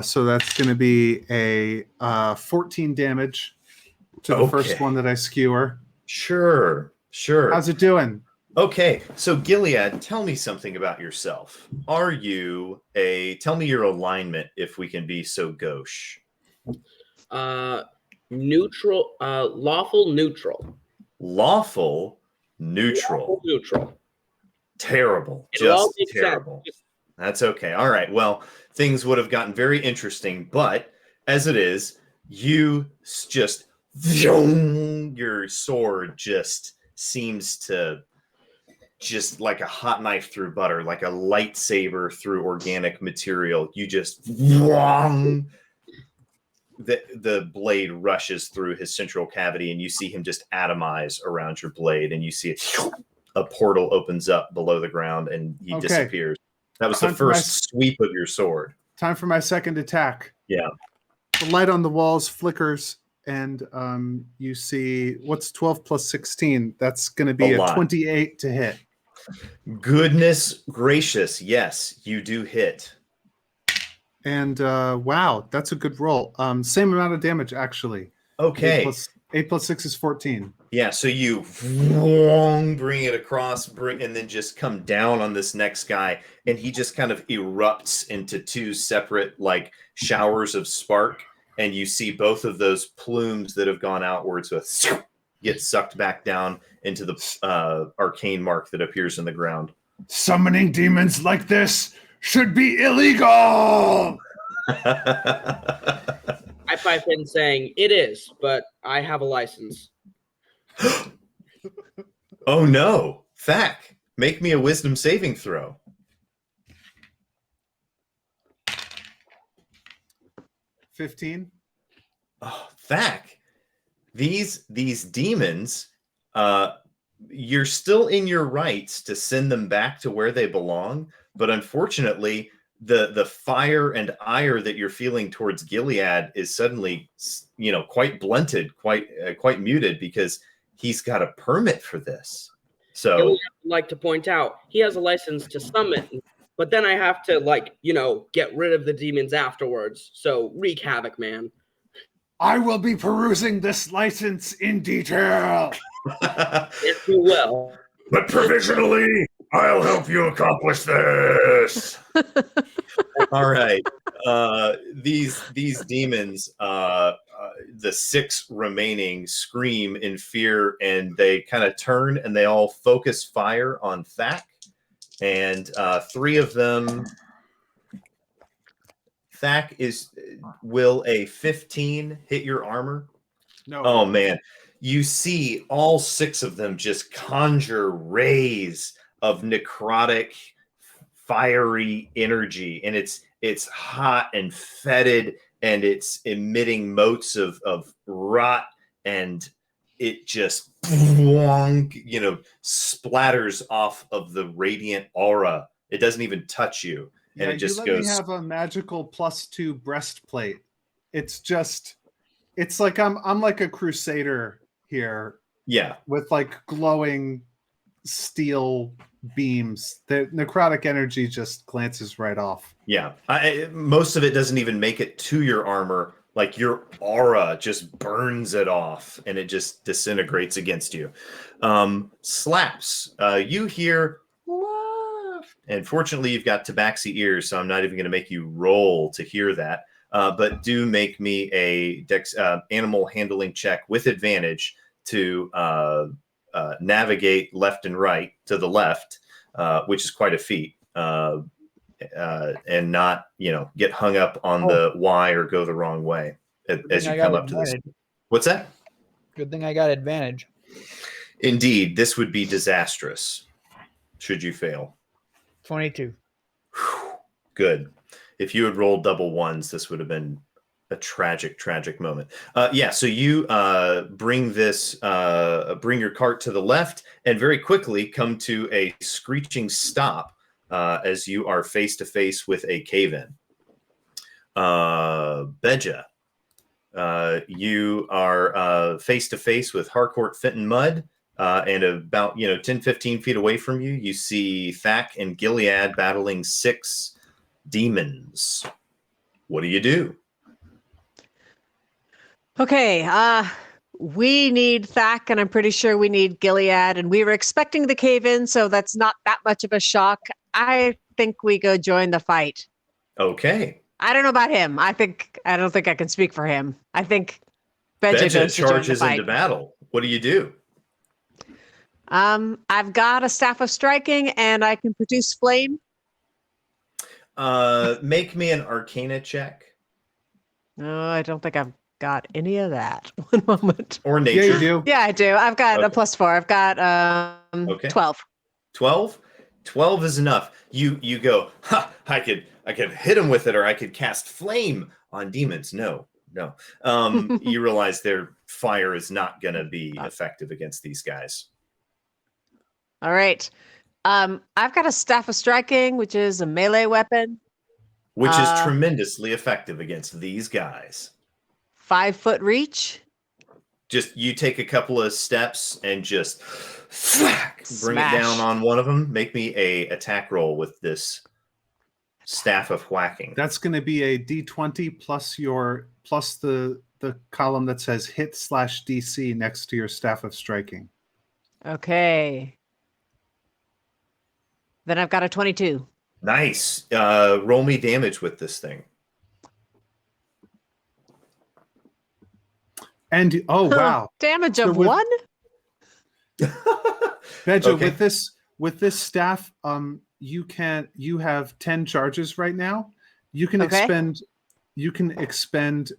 So that's going to be a 14 damage to the first one that I skewer. Sure. How's it doing? Okay, so Gilead, tell me something about yourself. Tell me your alignment, if we can be so gauche. Neutral, lawful neutral. Lawful neutral. Lawful neutral. Terrible. It'll all Just make terrible. sense. That's okay. All right. Well, things would have gotten very interesting, but as it is, you just your sword just seems to just like a hot knife through butter, like a lightsaber through organic material. You just the blade rushes through his central cavity, and you see him just atomize around your blade, and you see a portal opens up below the ground, and he disappears. That was the first sweep of your sword. Time for my second attack. Yeah. The light on the walls flickers, and you see what's 12 plus 16. That's going to be a 28 to hit. Goodness gracious. Yes, you do hit. And wow, that's a good roll. Same amount of damage, actually. Okay. 8 plus 6 is 14. Yeah, so you bring it across, and then just come down on this next guy, and he just kind of erupts into two separate like showers of spark, and you see both of those plumes that have gone outwards with get sucked back down into the arcane mark that appears in the ground. Summoning demons like this should be illegal. I pipe in saying it is, but I have a license. Oh no. Thack, make me a wisdom saving throw. 15. Oh, Thack, these demons, you're still in your rights to send them back to where they belong, but unfortunately, the fire and ire that you're feeling towards Gilead is suddenly, quite blunted, quite muted, because he's got a permit for this. So, Gilead would like to point out he has a license to summon, but then I have to get rid of the demons afterwards. So wreak havoc, man. I will be perusing this license in detail. If you will. But provisionally, I'll help you accomplish this. All right. These demons, the 6 remaining, scream in fear, and they kind of turn, and they all focus fire on Thack. And 3 of them, Thack, will a 15 hit your armor? No. Oh man. You see all 6 of them just conjure rays of necrotic, fiery energy, and it's hot and fetid, and it's emitting motes of rot, and it just splatters off of the radiant aura. It doesn't even touch you, and it just goes. You have a magical +2 breastplate. It's like I'm like a crusader here. Yeah, with like glowing steel beams. The necrotic energy just glances right off. Yeah, most of it doesn't even make it to your armor. Like your aura just burns it off, and it just disintegrates against you. Slaps. You hear, and fortunately you've got tabaxi ears, so I'm not even going to make you roll to hear that. But do make me a animal handling check with advantage to navigate left and right to the left, which is quite a feat, and not get hung up on the Y or go the wrong way as you come up to this. What's that? Good thing I got advantage. Indeed, this would be disastrous should you fail. 22. Good. If you had rolled double ones, this would have been a tragic moment. So you bring your cart to the left, and very quickly come to a screeching stop as you are face to face with a cave-in. Beja, you are face to face with Harcourt Fenton Mudd, and about 10-15 feet away from you, you see Thack and Gilead battling 6 demons. What do you do? Okay, We need Thack, and I'm pretty sure we need Gilead, and we were expecting the cave in, so that's not that much of a shock. I think we go join the fight. Okay. I don't know about him. I don't think I can speak for him. I think Beja Beja goes to join the charges fight. into battle. What do you do? I've got a staff of striking, and I can produce flame. Make me an Arcana check. No, I don't think I've got any of that. One moment. Or nature. Yeah, you do. Yeah, I do. I've got a Okay. +4. I've got Okay. 12. 12? 12 is enough. You go, ha, I could hit him with it, or I could cast flame on demons. No. You realize their fire is not gonna be effective against these guys. All right. I've got a staff of striking, which is a melee weapon. Which is tremendously effective against these guys. 5-foot reach. Just you take a couple of steps and just bring it Smash. down on one of them. Make me a attack roll with this staff of whacking. That's going to be a D20 plus the column that says hit/DC next to your staff of striking. Okay. Then I've got a 22. Nice. Roll me damage with this thing. And wow, Damage So of with- 1? Beja, Okay. with this staff, you have 10 charges right now. You can Okay. expend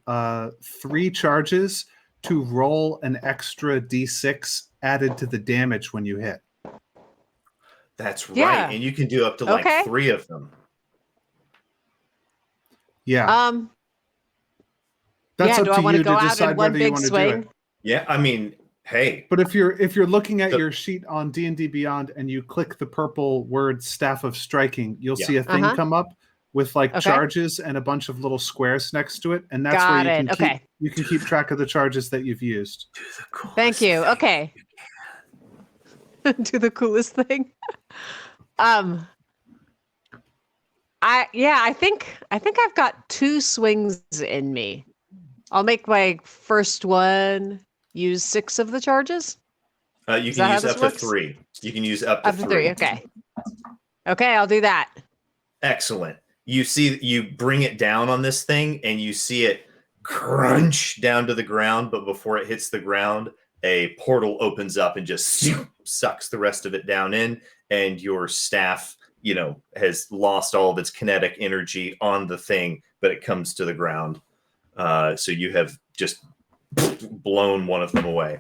3 charges to roll an extra D6 added to the damage when you hit. That's right. Yeah. And you can do up to like Okay. 3 of them. Yeah, that's yeah, up do I to want to you go to out in decide one whether you big want to do swing? it. Yeah, I mean, hey. But if you're looking at So- your sheet on D&D Beyond and you click the purple word Staff of Striking, you'll Yeah. see a thing Uh-huh. come up with like Okay. charges and a bunch of little squares next to it, and that's Got where you it. can Okay. you can keep track of the charges that you've used. Thank you. Okay. Do the coolest thing. I think I've got 2 swings in me. I'll make my first one use 6 of the charges. You Is that can how use this up works? to 3. You can use up to Up to 3. 3. Okay. Okay, I'll do that. Excellent. You bring it down on this thing and you see it crunch down to the ground, but before it hits the ground, a portal opens up and just sucks the rest of it down in, and your staff, has lost all of its kinetic energy on the thing, but it comes to the ground. So you have just blown one of them away.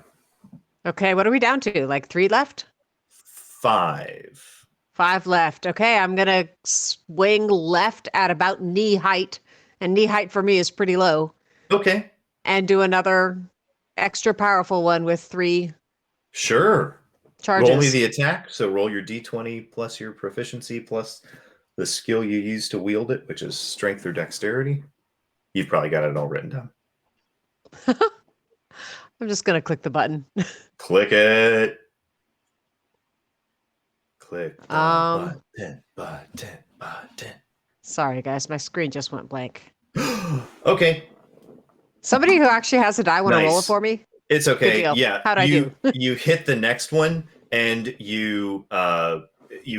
Okay, what are we down to? Like 3 left? 5. 5 left. Okay, I'm going to swing left at about knee height. And knee height for me is pretty low. Okay. And do another extra powerful one with 3 Sure. charges. Roll me the attack. So roll your D20 plus your proficiency plus the skill you use to wield it, which is strength or dexterity. You've probably got it all written down. I'm just going to click the button. Click it. Click the Um, button. Sorry, guys. My screen just went blank. Okay. Somebody who actually has a die want to roll it Nice. for me? It's okay. deal. Yeah. How'd I do? You hit the next one and you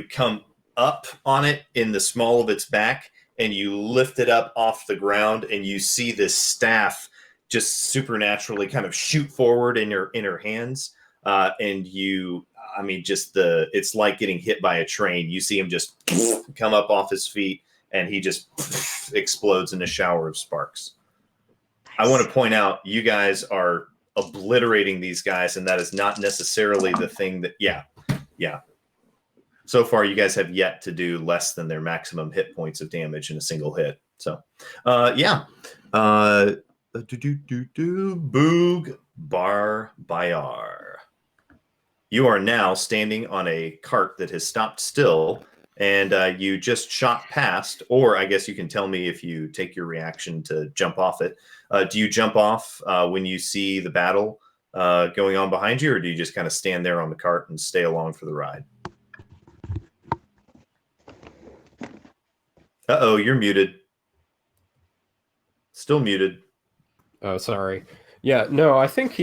come up on it in the small of its back and you lift it up off the ground and you see this staff just supernaturally kind of shoot forward in her hands. And it's like getting hit by a train. You see him just come up off his feet and he just explodes in a shower of sparks. I want to point out you guys are obliterating these guys, and that is not necessarily the thing that, yeah. So far, you guys have yet to do less than their maximum hit points of damage in a single hit. So, yeah. Boog Bar Bayar. You are now standing on a cart that has stopped still, and you just shot past, or I guess you can tell me if you take your reaction to jump off it. Do you jump off when you see the battle going on behind you, or do you just kind of stand there on the cart and stay along for the ride? Uh-oh, you're muted. Still muted. Oh, sorry. Yeah, no, I think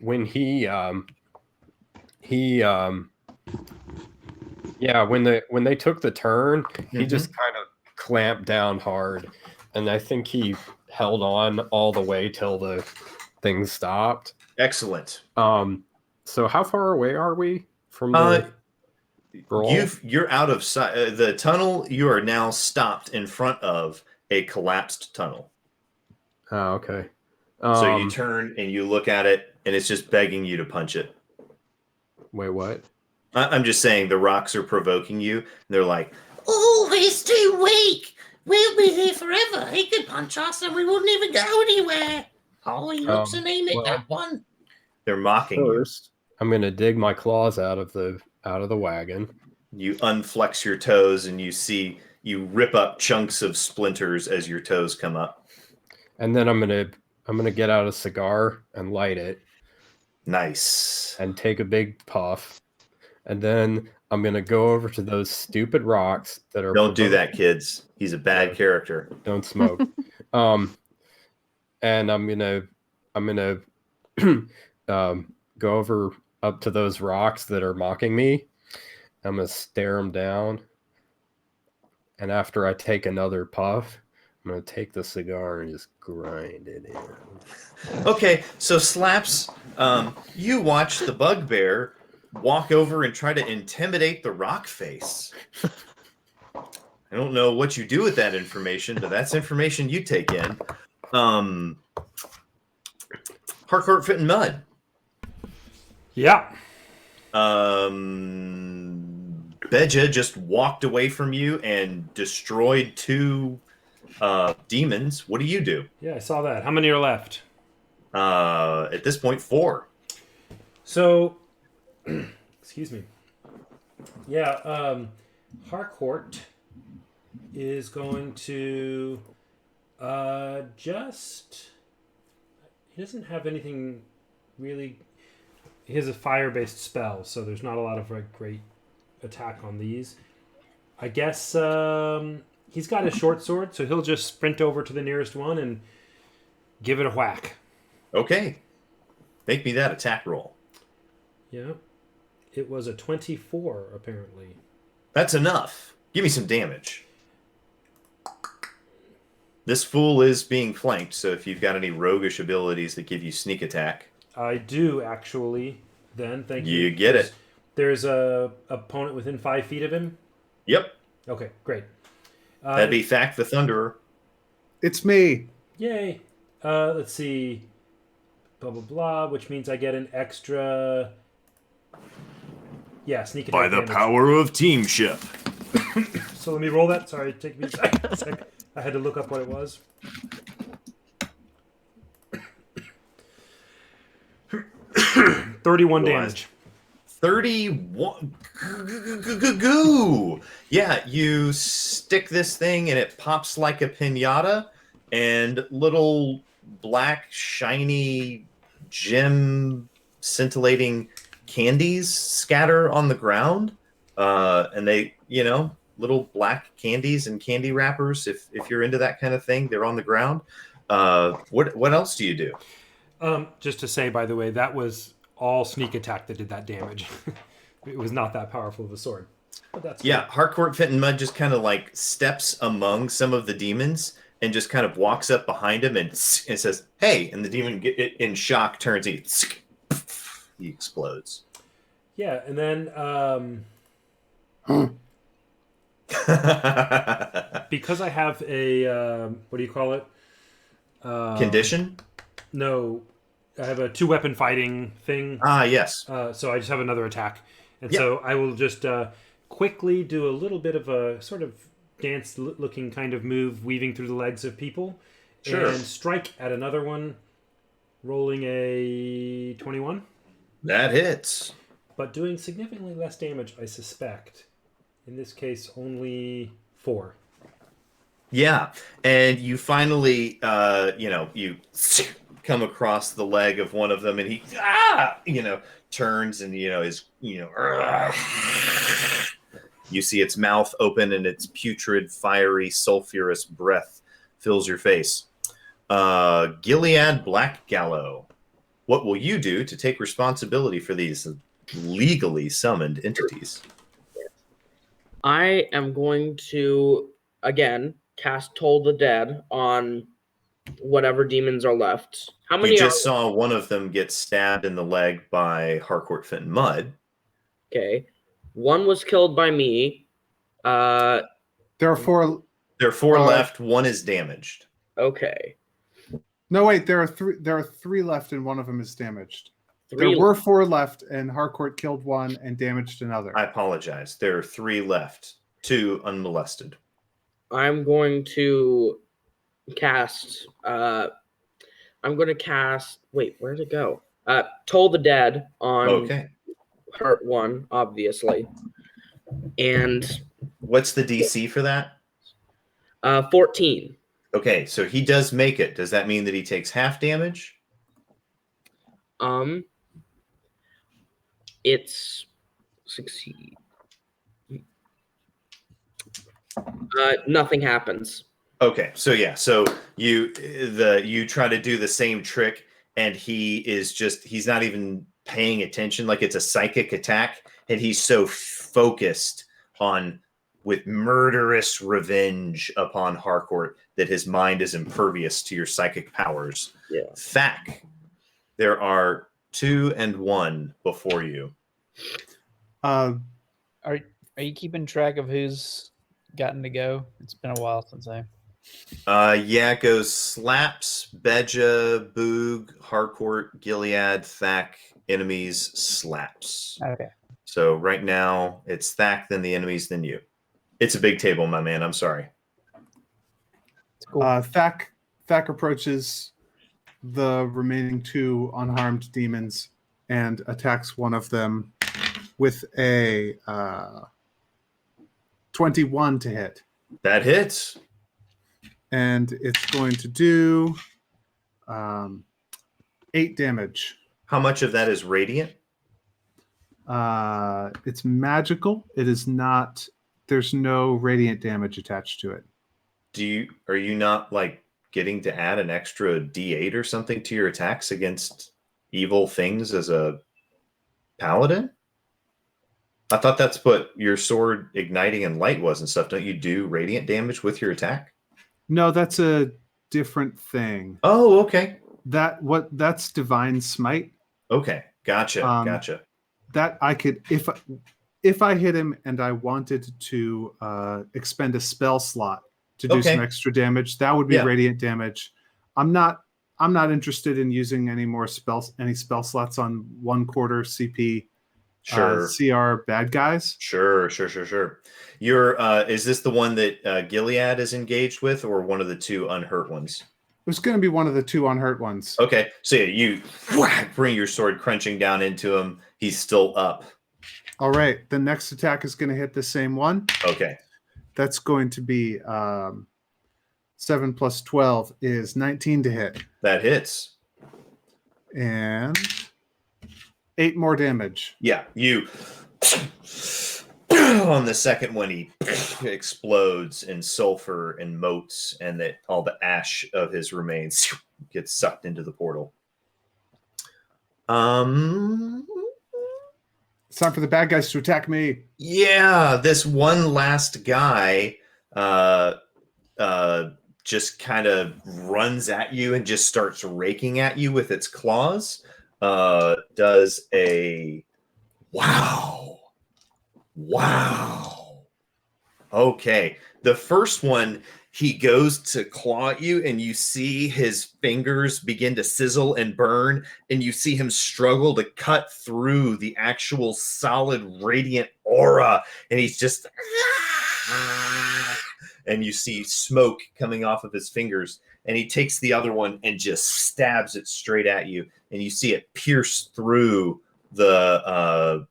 when when they took the turn, he just kind of clamped down hard, and I think he held on all the way till the thing stopped. Excellent. So how far away are we from the brawl? You're out of sight. The tunnel. You are now stopped in front of a collapsed tunnel. Oh, okay. So you turn and you look at it, and it's just begging you to punch it. Wait, what? I'm just saying the rocks are provoking you. They're like, oh, he's too weak. We'll be here forever. He could punch us and we wouldn't even go anywhere. Oh, he looks anemic, that one. They're mocking First, I'm gonna dig my claws out of the wagon. You unflex your toes, and you rip up chunks of splinters as your toes come up. And then I'm gonna get out a cigar and light it. Nice. And take a big puff. And then I'm gonna go over to those stupid rocks that are. Don't do that, kids. He's a bad character. Don't smoke. And I'm gonna go over up to those rocks that are mocking me. I'm gonna stare them down. And after I take another puff, I'm gonna take the cigar and just grind it in. Okay, so Slaps, you watch the bugbear walk over and try to intimidate the rock face. I don't know what you do with that information, but that's information you take in. Harcourt, Fit, and Mud. Yeah. Beja just walked away from you and destroyed 2 demons. What do you do? Yeah, I saw that. How many are left? At this point, 4. So, excuse me. Yeah, Harcourt is going to he doesn't have anything really. He has a fire-based spell, so there's not a lot of great attack on these. I guess he's got a short sword, so he'll just sprint over to the nearest one and give it a whack. Okay. Make me that attack roll. Yeah. It was a 24, apparently. That's enough. Give me some damage. This fool is being flanked, so if you've got any roguish abilities that give you sneak attack. I do, actually, then. Thank you. You get it. There's a opponent within 5 feet of him? Yep. Okay, great. That'd be Thack the Thunderer. It's me. Yay. Let's see. Blah, blah, blah, which means I get an extra... Yeah, sneak attack By the damage. power of teamship. So let me roll that. Sorry, take me a sec. I had to look up what it was. $31 damage. 31. Goo. Yeah, you stick this thing and it pops like a piñata, and little black, shiny, gem scintillating candies scatter on the ground. And they, little black candies and candy wrappers. If you're into that kind of thing, they're on the ground. What else do you do? Just to say, by the way, that was all sneak attack that did that damage. It was not that powerful of a sword. But that's yeah, Harcourt, Fit, and Mud just kind of like steps among some of the demons and just kind of walks up behind him and says, "Hey!" And the demon, in shock, turns. He explodes. Yeah, and then because I have a what do you call it? Condition? No, I have a 2-weapon fighting thing. Ah, yes. So I just have another attack, and so I will just quickly do a little bit of a sort of dance-looking kind of move, weaving through the legs of people, and strike at another one, rolling a 21. That hits. But doing significantly less damage, I suspect. In this case, only 4. Yeah, and you finally, you come across the leg of one of them, and he, turns and, is, you see its mouth open and its putrid, fiery, sulfurous breath fills your face. Gilead Black Gallow. what will you do to take responsibility for these legally summoned entities? I am going to, again, cast Toll the Dead on whatever demons are left. How many You just saw one of them get stabbed in the leg by Harcourt Fenton Mudd. Okay. One was killed by me. There are four. There are four left. One is damaged. Okay. No, wait. There are three. There are three left, and one of them is damaged. Three There were four left, and Harcourt killed one and damaged another. I apologize. There are three left. Two unmolested. I'm going to cast. I'm going to cast. Wait, where'd it go? Toll the Dead on hurt one, obviously. And what's the DC for that? 14. Okay, so he does make it. Does that mean that he takes half damage? It's succeed. Nothing happens. Okay, so yeah, so you try to do the same trick, and he's not even paying attention, like it's a psychic attack, and he's so focused on with murderous revenge upon Harcourt that his mind is impervious to your psychic powers. Yeah. Thack, there are 2 and 1 before you. Are you keeping track of who's gotten to go? It's been a while since I. Yeah, it goes Slaps, Beja, Boog, Harcourt, Gilead, Thack, enemies, Slaps. Okay. So right now it's Thack, then the enemies, then you. It's a big table, my man. I'm sorry. It's cool. Thack approaches the remaining 2 unharmed demons and attacks one of them with a 21 to hit. That hits. And it's going to do 8 damage. How much of that is radiant? It's magical. It is not. There's no radiant damage attached to it. Are you not like getting to add an extra D8 or something to your attacks against evil things as a paladin? I thought that's what your sword igniting and light was and stuff. Don't you do radiant damage with your attack? No, that's a different thing. Oh, okay. That's divine smite. Okay, gotcha. That I could, if I hit him and I wanted to expend a spell slot to do some extra damage, that would be radiant damage. I'm not interested in using any spell slots on 1/4 CP CR bad guys. Sure. You're is this the one that Gilead is engaged with, or one of the 2 unhurt ones? It was going to be one of the 2 unhurt ones. Okay, so yeah, you bring your sword crunching down into him. He's still up. All right, the next attack is going to hit the same one. Okay. That's going to be 7 plus 12 is 19 to hit. That hits. And 8 more damage. Yeah, you on the second one, he explodes in sulfur and motes, and that all the ash of his remains gets sucked into the portal. It's time for the bad guys to attack me. Yeah, this one last guy just kind of runs at you and just starts raking at you with its claws. Does a wow. Okay, the first one, he goes to claw at you, and you see his fingers begin to sizzle and burn, and you see him struggle to cut through the actual solid radiant aura, and he's just and you see smoke coming off of his fingers, and he takes the other one and just stabs it straight at you, and you see it pierce through the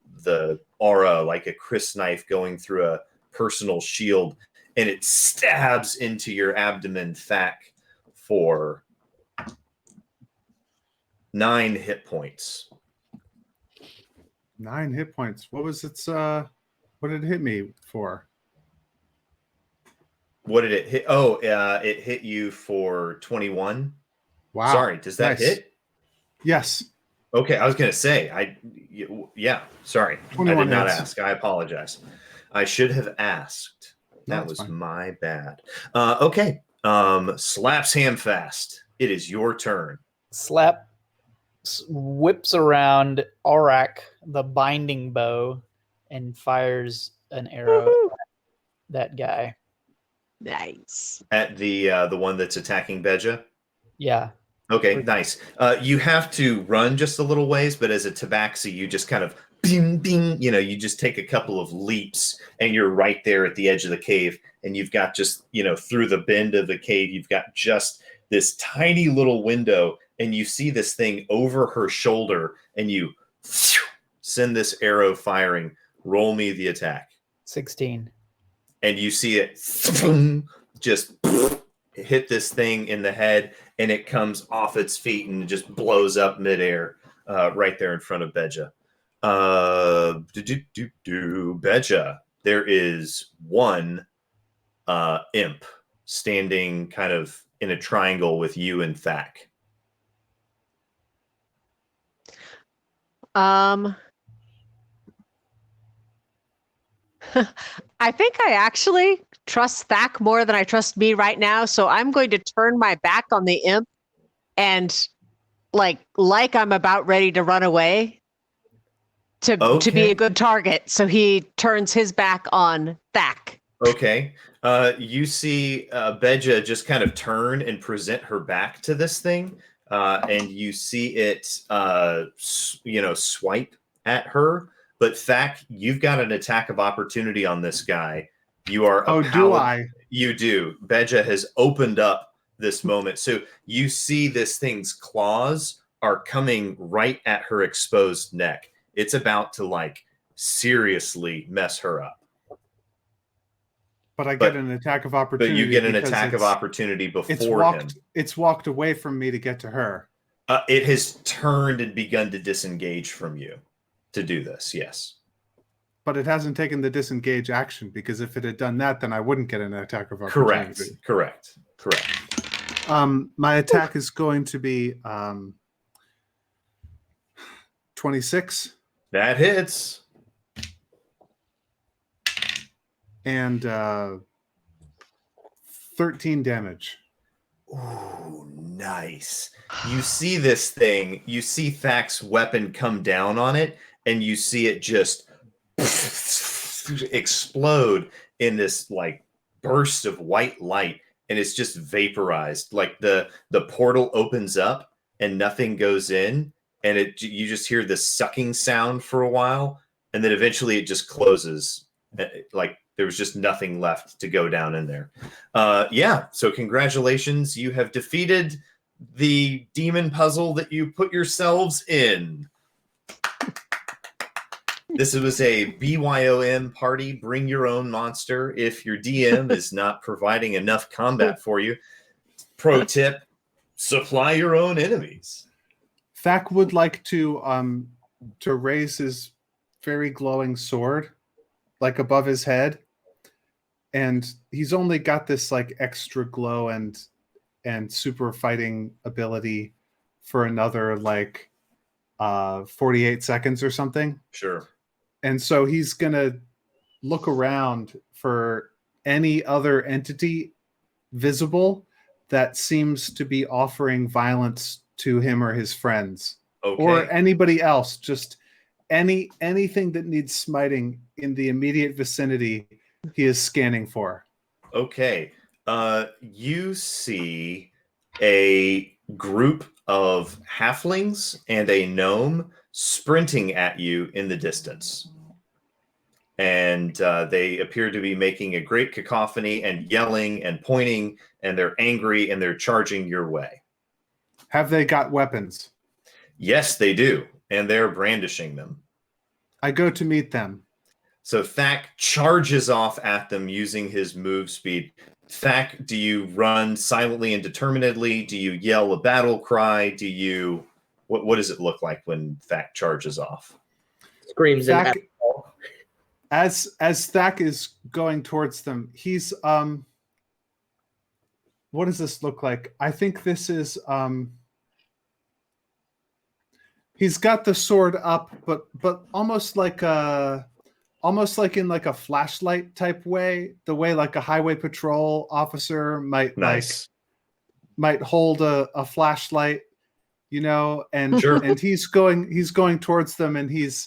aura like a crysknife going through a personal shield, and it stabs into your abdomen, Thack, for 9 hit points. 9 hit points. What was its what did it hit me for? What did it hit? Oh, it hit you for 21. Wow. Sorry, does that hit? Yes. Okay, I was gonna say yeah. Sorry, I 21 did not hits. ask. I apologize. I should have asked. No, That it's was fine. my bad. Okay. Slaps Hamfast. It is your turn. Slap whips around Aurak, the binding bow, and fires an arrow at that guy. Nice. At the one that's attacking Beja. Yeah. Okay, nice. You have to run just a little ways, but as a tabaxi, you just kind of bing, bing, you just take a couple of leaps and you're right there at the edge of the cave. And you've got just, through the bend of the cave, you've got just this tiny little window and you see this thing over her shoulder and you send this arrow firing. Roll me the attack. 16. And you see it just hit this thing in the head and it comes off its feet and just blows up midair right there in front of Beja. Beja, there is one imp standing kind of in a triangle with you and Thack. I think I actually trust Thack more than I trust me right now, so I'm going to turn my back on the imp and like I'm about ready to run away to be a good target. So he turns his back on Thack. Okay. You see Beja just kind of turn and present her back to this thing, and you see it, swipe at her. But Thack, you've got an attack of opportunity on this guy. You are. Do I? You do. Beja has opened up this moment, so you see this thing's claws are coming right at her exposed neck. It's about to seriously mess her up. But I get an attack of opportunity. But you get an attack of opportunity before him. It's walked away from me to get to her. It has turned and begun to disengage from you to do this, yes. But it hasn't taken the disengage action, because if it had done that, then I wouldn't get an attack of opportunity. Correct. My attack is going to be 26. That hits. And 13 damage. Ooh, nice. You see this thing, you see Thack's weapon come down on it, and you see it just explode in this burst of white light, and it's just vaporized. The portal opens up and nothing goes in, and you just hear this sucking sound for a while, and then eventually it just closes. There was just nothing left to go down in there. So congratulations. You have defeated the demon puzzle that you put yourselves in. This was a BYOM party, bring your own monster. If your DM is not providing enough combat for you, pro tip, supply your own enemies. Thack would like to raise his very glowing sword above his head, and he's only got this extra glow and super fighting ability for another 48 seconds or something. Sure. And so he's gonna look around for any other entity visible that seems to be offering violence to him or his friends. Okay. Or anybody else, just anything that needs smiting in the immediate vicinity, he is scanning for. Okay. You see a group of halflings and a gnome sprinting at you in the distance. And they appear to be making a great cacophony and yelling and pointing, and they're angry and they're charging your way. Have they got weapons? Yes, they do. And they're brandishing them. I go to meet them. So Thack charges off at them using his move speed. Thack, do you run silently and determinedly? Do you yell a battle cry? Do you... What does it look like when Thack charges off? Screams Thack, as Thack is going towards them, he's... what does this look like? I think this is... he's got the sword up, but almost like in like a flashlight type way, the way like a highway patrol officer might might hold a flashlight, you know, and Sure. and he's going towards them, and this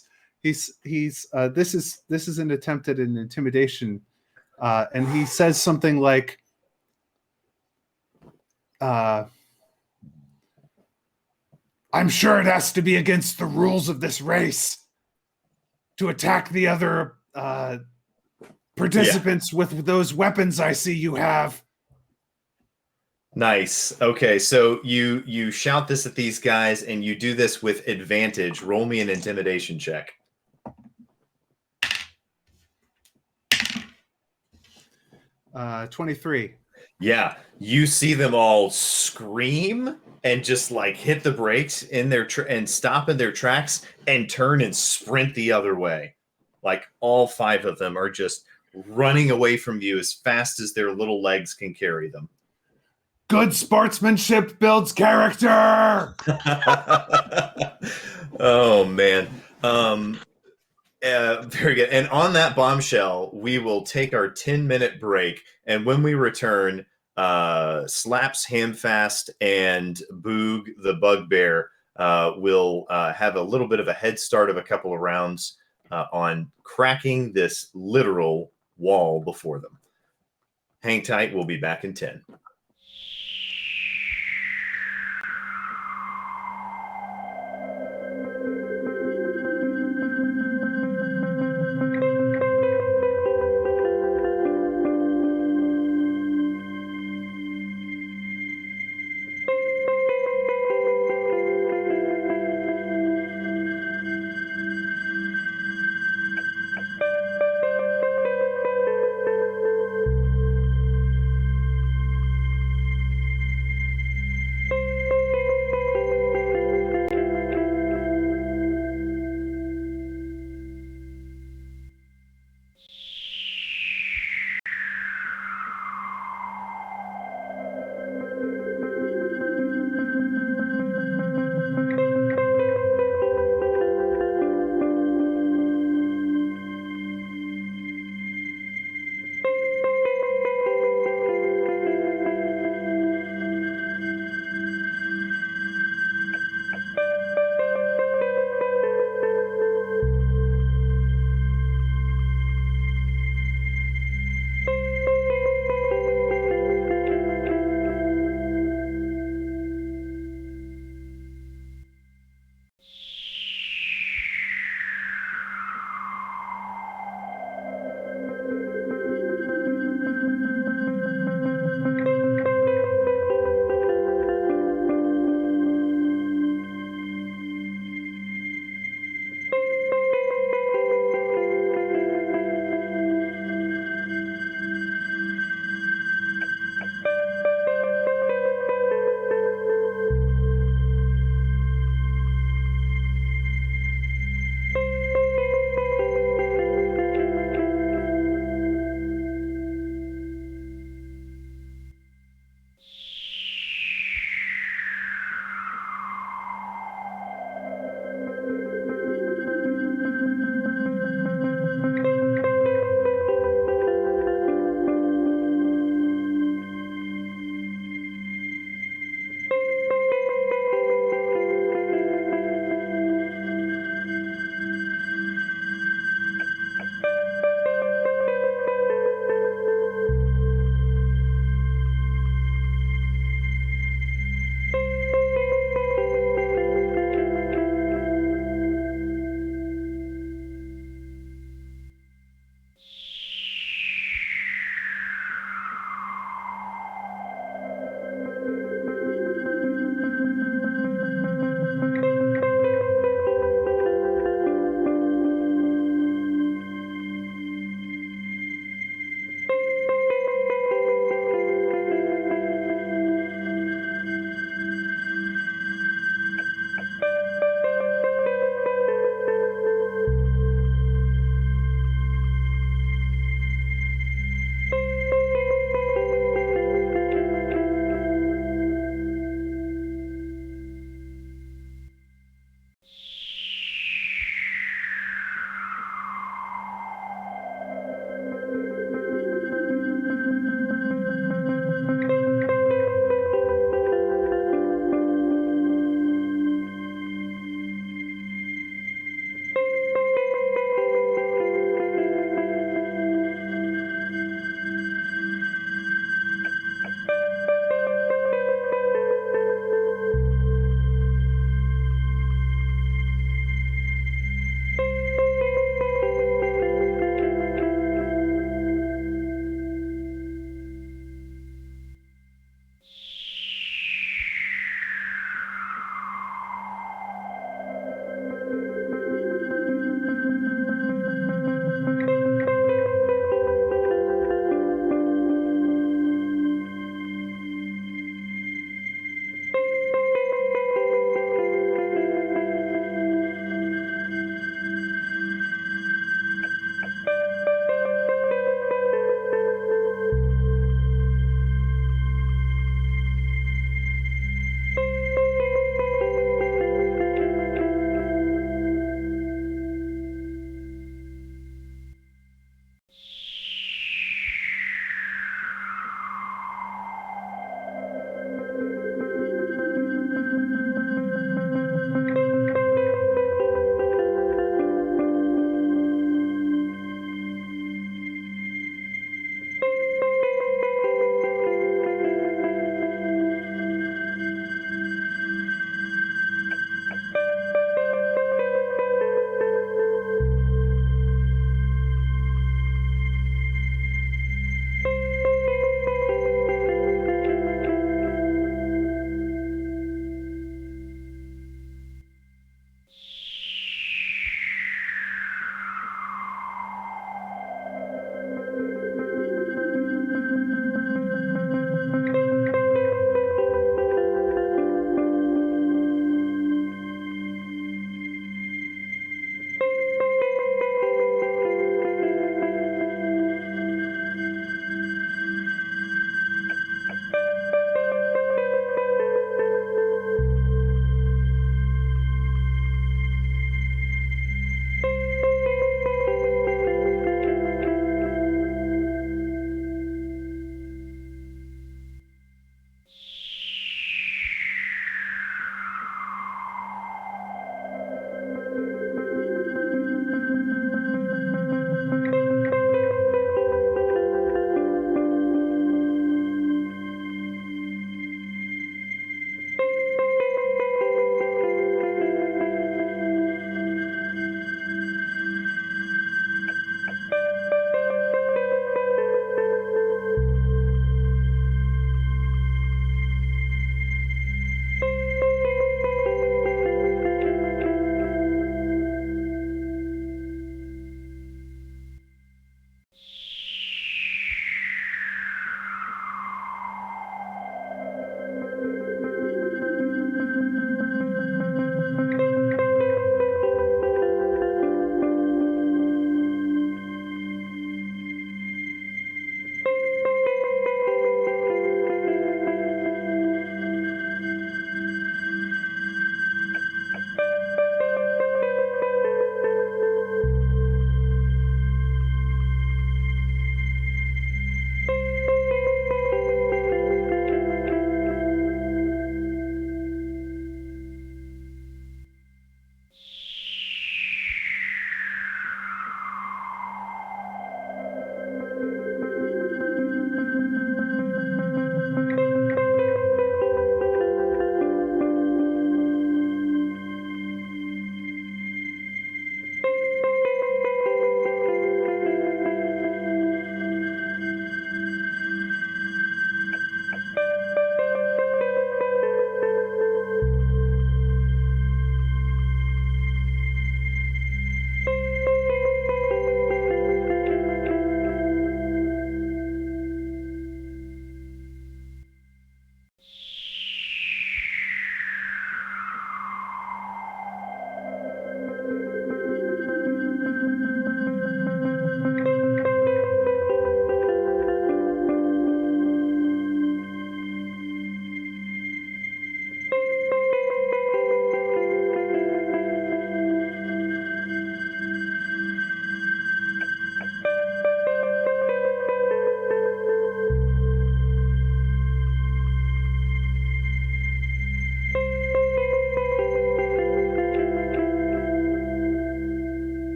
is an attempt at an intimidation, and he says something like, I'm sure it has to be against the rules of this race to attack the other participants with those weapons I see you have. Nice. Okay, so you shout this at these guys, and you do this with advantage. Roll me an intimidation check. 23. Yeah, you see them all scream and just like hit the brakes in their and stop in their tracks and turn and sprint the other way. Like all 5 of them are just running away from you as fast as their little legs can carry them. Good sportsmanship builds character. Oh man. Very good. And on that bombshell, we will take our 10-minute break. And when we return, Slaps, Hamfast, and Boog the Bugbear will have a little bit of a head start of a couple of rounds on cracking this literal wall before them. Hang tight. We'll be back in 10.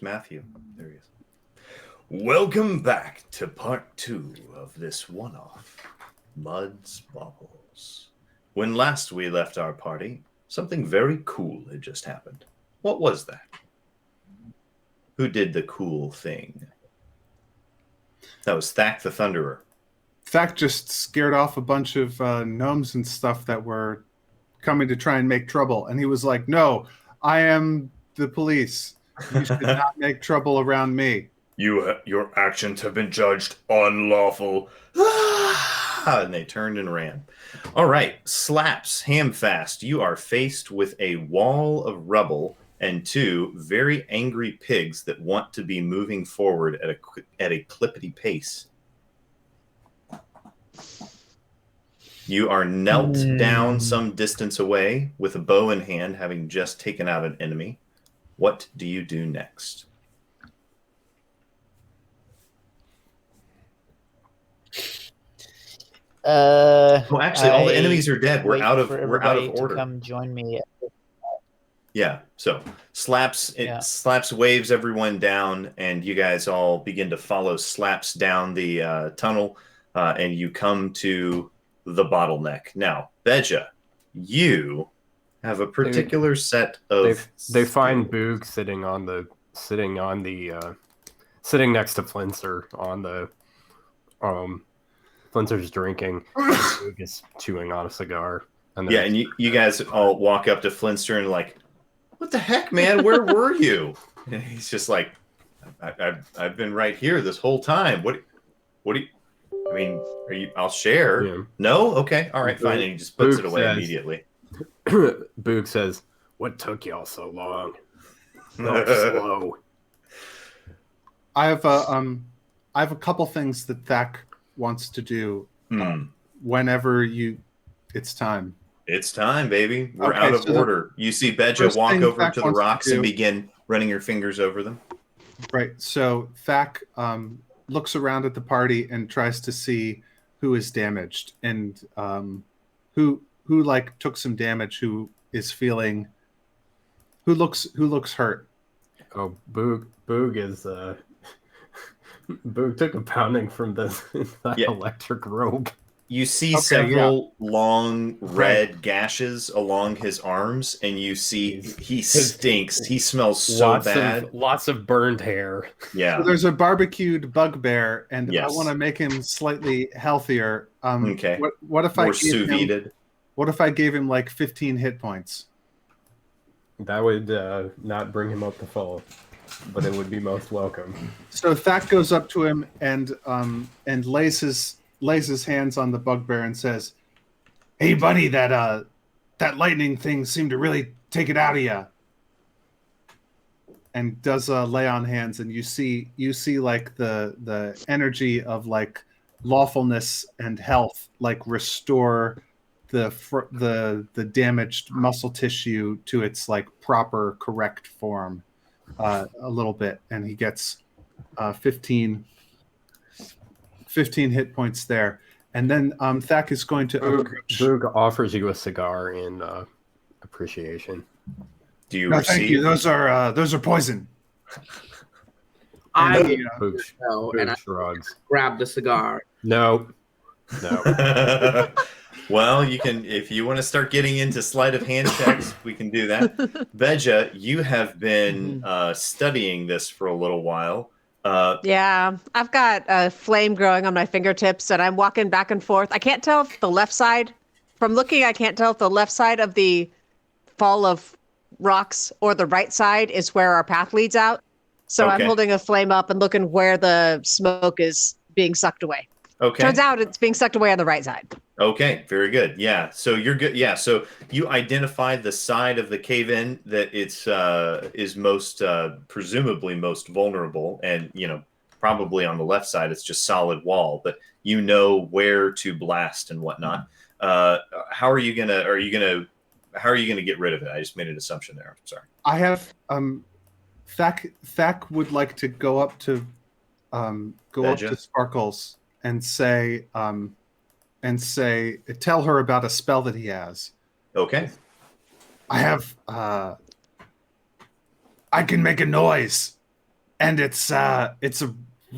Where's Matthew? There he is. Welcome back to part 2 of this one-off, Mud's Baubles. When last we left our party, something very cool had just happened. What was that? Who did the cool thing? That was Thack the Thunderer. Thack just scared off a bunch of gnomes and stuff that were coming to try and make trouble. And he was like, no, I am the police. You should not make trouble around me. Your actions have been judged unlawful. And they turned and ran. All right, Slaps, Hamfast, you are faced with a wall of rubble and 2 very angry pigs that want to be moving forward at a clippity pace. You are knelt down some distance away with a bow in hand, having just taken out an enemy. What do you do next? Well, actually, all the enemies are dead. We're out of order. Come join me. Yeah. So Slaps waves everyone down, and you guys all begin to follow Slaps down the tunnel, and you come to the bottleneck. Now, Beja, you have a particular set of. They find Boog sitting next to Flinzer on the Flinzer's drinking. Boog is chewing on a cigar. And you guys all walk up to Flinster and like, what the heck, man? Where were you? And he's just like, I've been right here this whole time. What do you? I mean, I'll share. Yeah. No? Okay. All right, fine. And he just puts it away immediately. Boog says, what took y'all so long? So slow. I have a couple things that Thack wants to do whenever it's time. It's time, baby. We're out of order. You see Beja walk over to the rocks and begin running your fingers over them. Right. So Thack looks around at the party and tries to see who is damaged and who like took some damage, who looks hurt. Oh, Boog is Boog took a pounding from the electric rope. You see several long red gashes along his arms, and you see he stinks. He smells so bad. Lots of burned hair. Yeah. So there's a barbecued bugbear, and I want to make him slightly healthier. Okay. What if What if I gave him like 15 hit points? That would not bring him up to full, but it would be most welcome. So Thack goes up to him and lays his hands on the bugbear and says, "Hey, buddy, that lightning thing seemed to really take it out of you." And does a lay on hands, and you see like the energy of like lawfulness and health like restore the damaged muscle tissue to its like proper correct form a little bit, and he gets 15 hit points there. And then Thack is going to Boog offers you a cigar in appreciation. Do you receive? Thank you. Those are poison. Boog shrugs. Grab the cigar. No. Well, you can, if you want to start getting into sleight of hand checks, we can do that. Beja, you have been studying this for a little while. Yeah, I've got a flame growing on my fingertips, and I'm walking back and forth. I can't tell if the left side, from looking, I can't tell if the left side of the fall of rocks or the right side is where our path leads out. So I'm holding a flame up and looking where the smoke is being sucked away. Okay. Turns out it's being sucked away on the right side. Okay, very good. Yeah, so you're good. Yeah, so you identified the side of the cave-in that it's is most presumably most vulnerable, and probably on the left side it's just solid wall, but you know where to blast and whatnot. How are you gonna get rid of it? I just made an assumption there. I'm sorry. I have Thack would like to go up to Sparkles and say tell her about a spell that he has. Okay. I have I can make a noise and it's a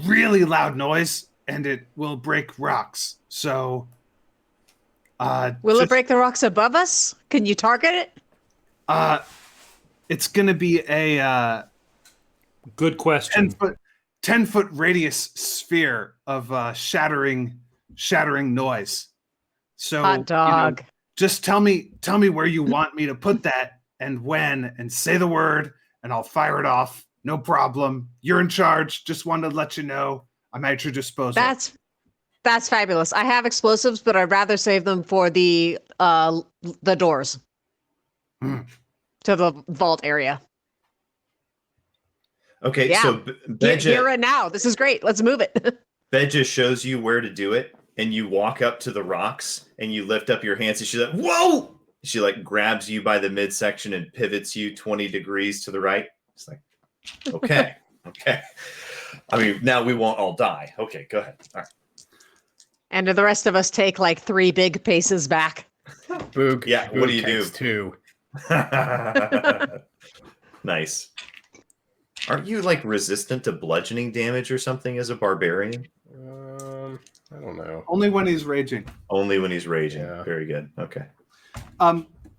really loud noise, and it will break rocks. So, Will it break the rocks above us? Can you target it? It's gonna be a Good question. 10-foot radius sphere of shattering noise. So, Hot dog. just tell me where you want me to put that and when, and say the word, and I'll fire it off. No problem. You're in charge. Just wanted to let you know I'm at your disposal. That's fabulous. I have explosives, but I'd rather save them for the doors to the vault area. Okay, Yeah. so Here and now. This is great. Let's move it. Bedja shows you where to do it, and you walk up to the rocks and you lift up your hands, and she's like, "Whoa!" She like grabs you by the midsection and pivots you 20 degrees to the right. It's like, okay, okay. I mean, now we won't all die. Okay, go ahead. All right. And the rest of us take like 3 big paces back. Boog. Yeah, what do you do? 2. Nice. Aren't you like resistant to bludgeoning damage or something as a barbarian? I don't know. Only when he's raging. Only when he's raging. Yeah. Very good. Okay.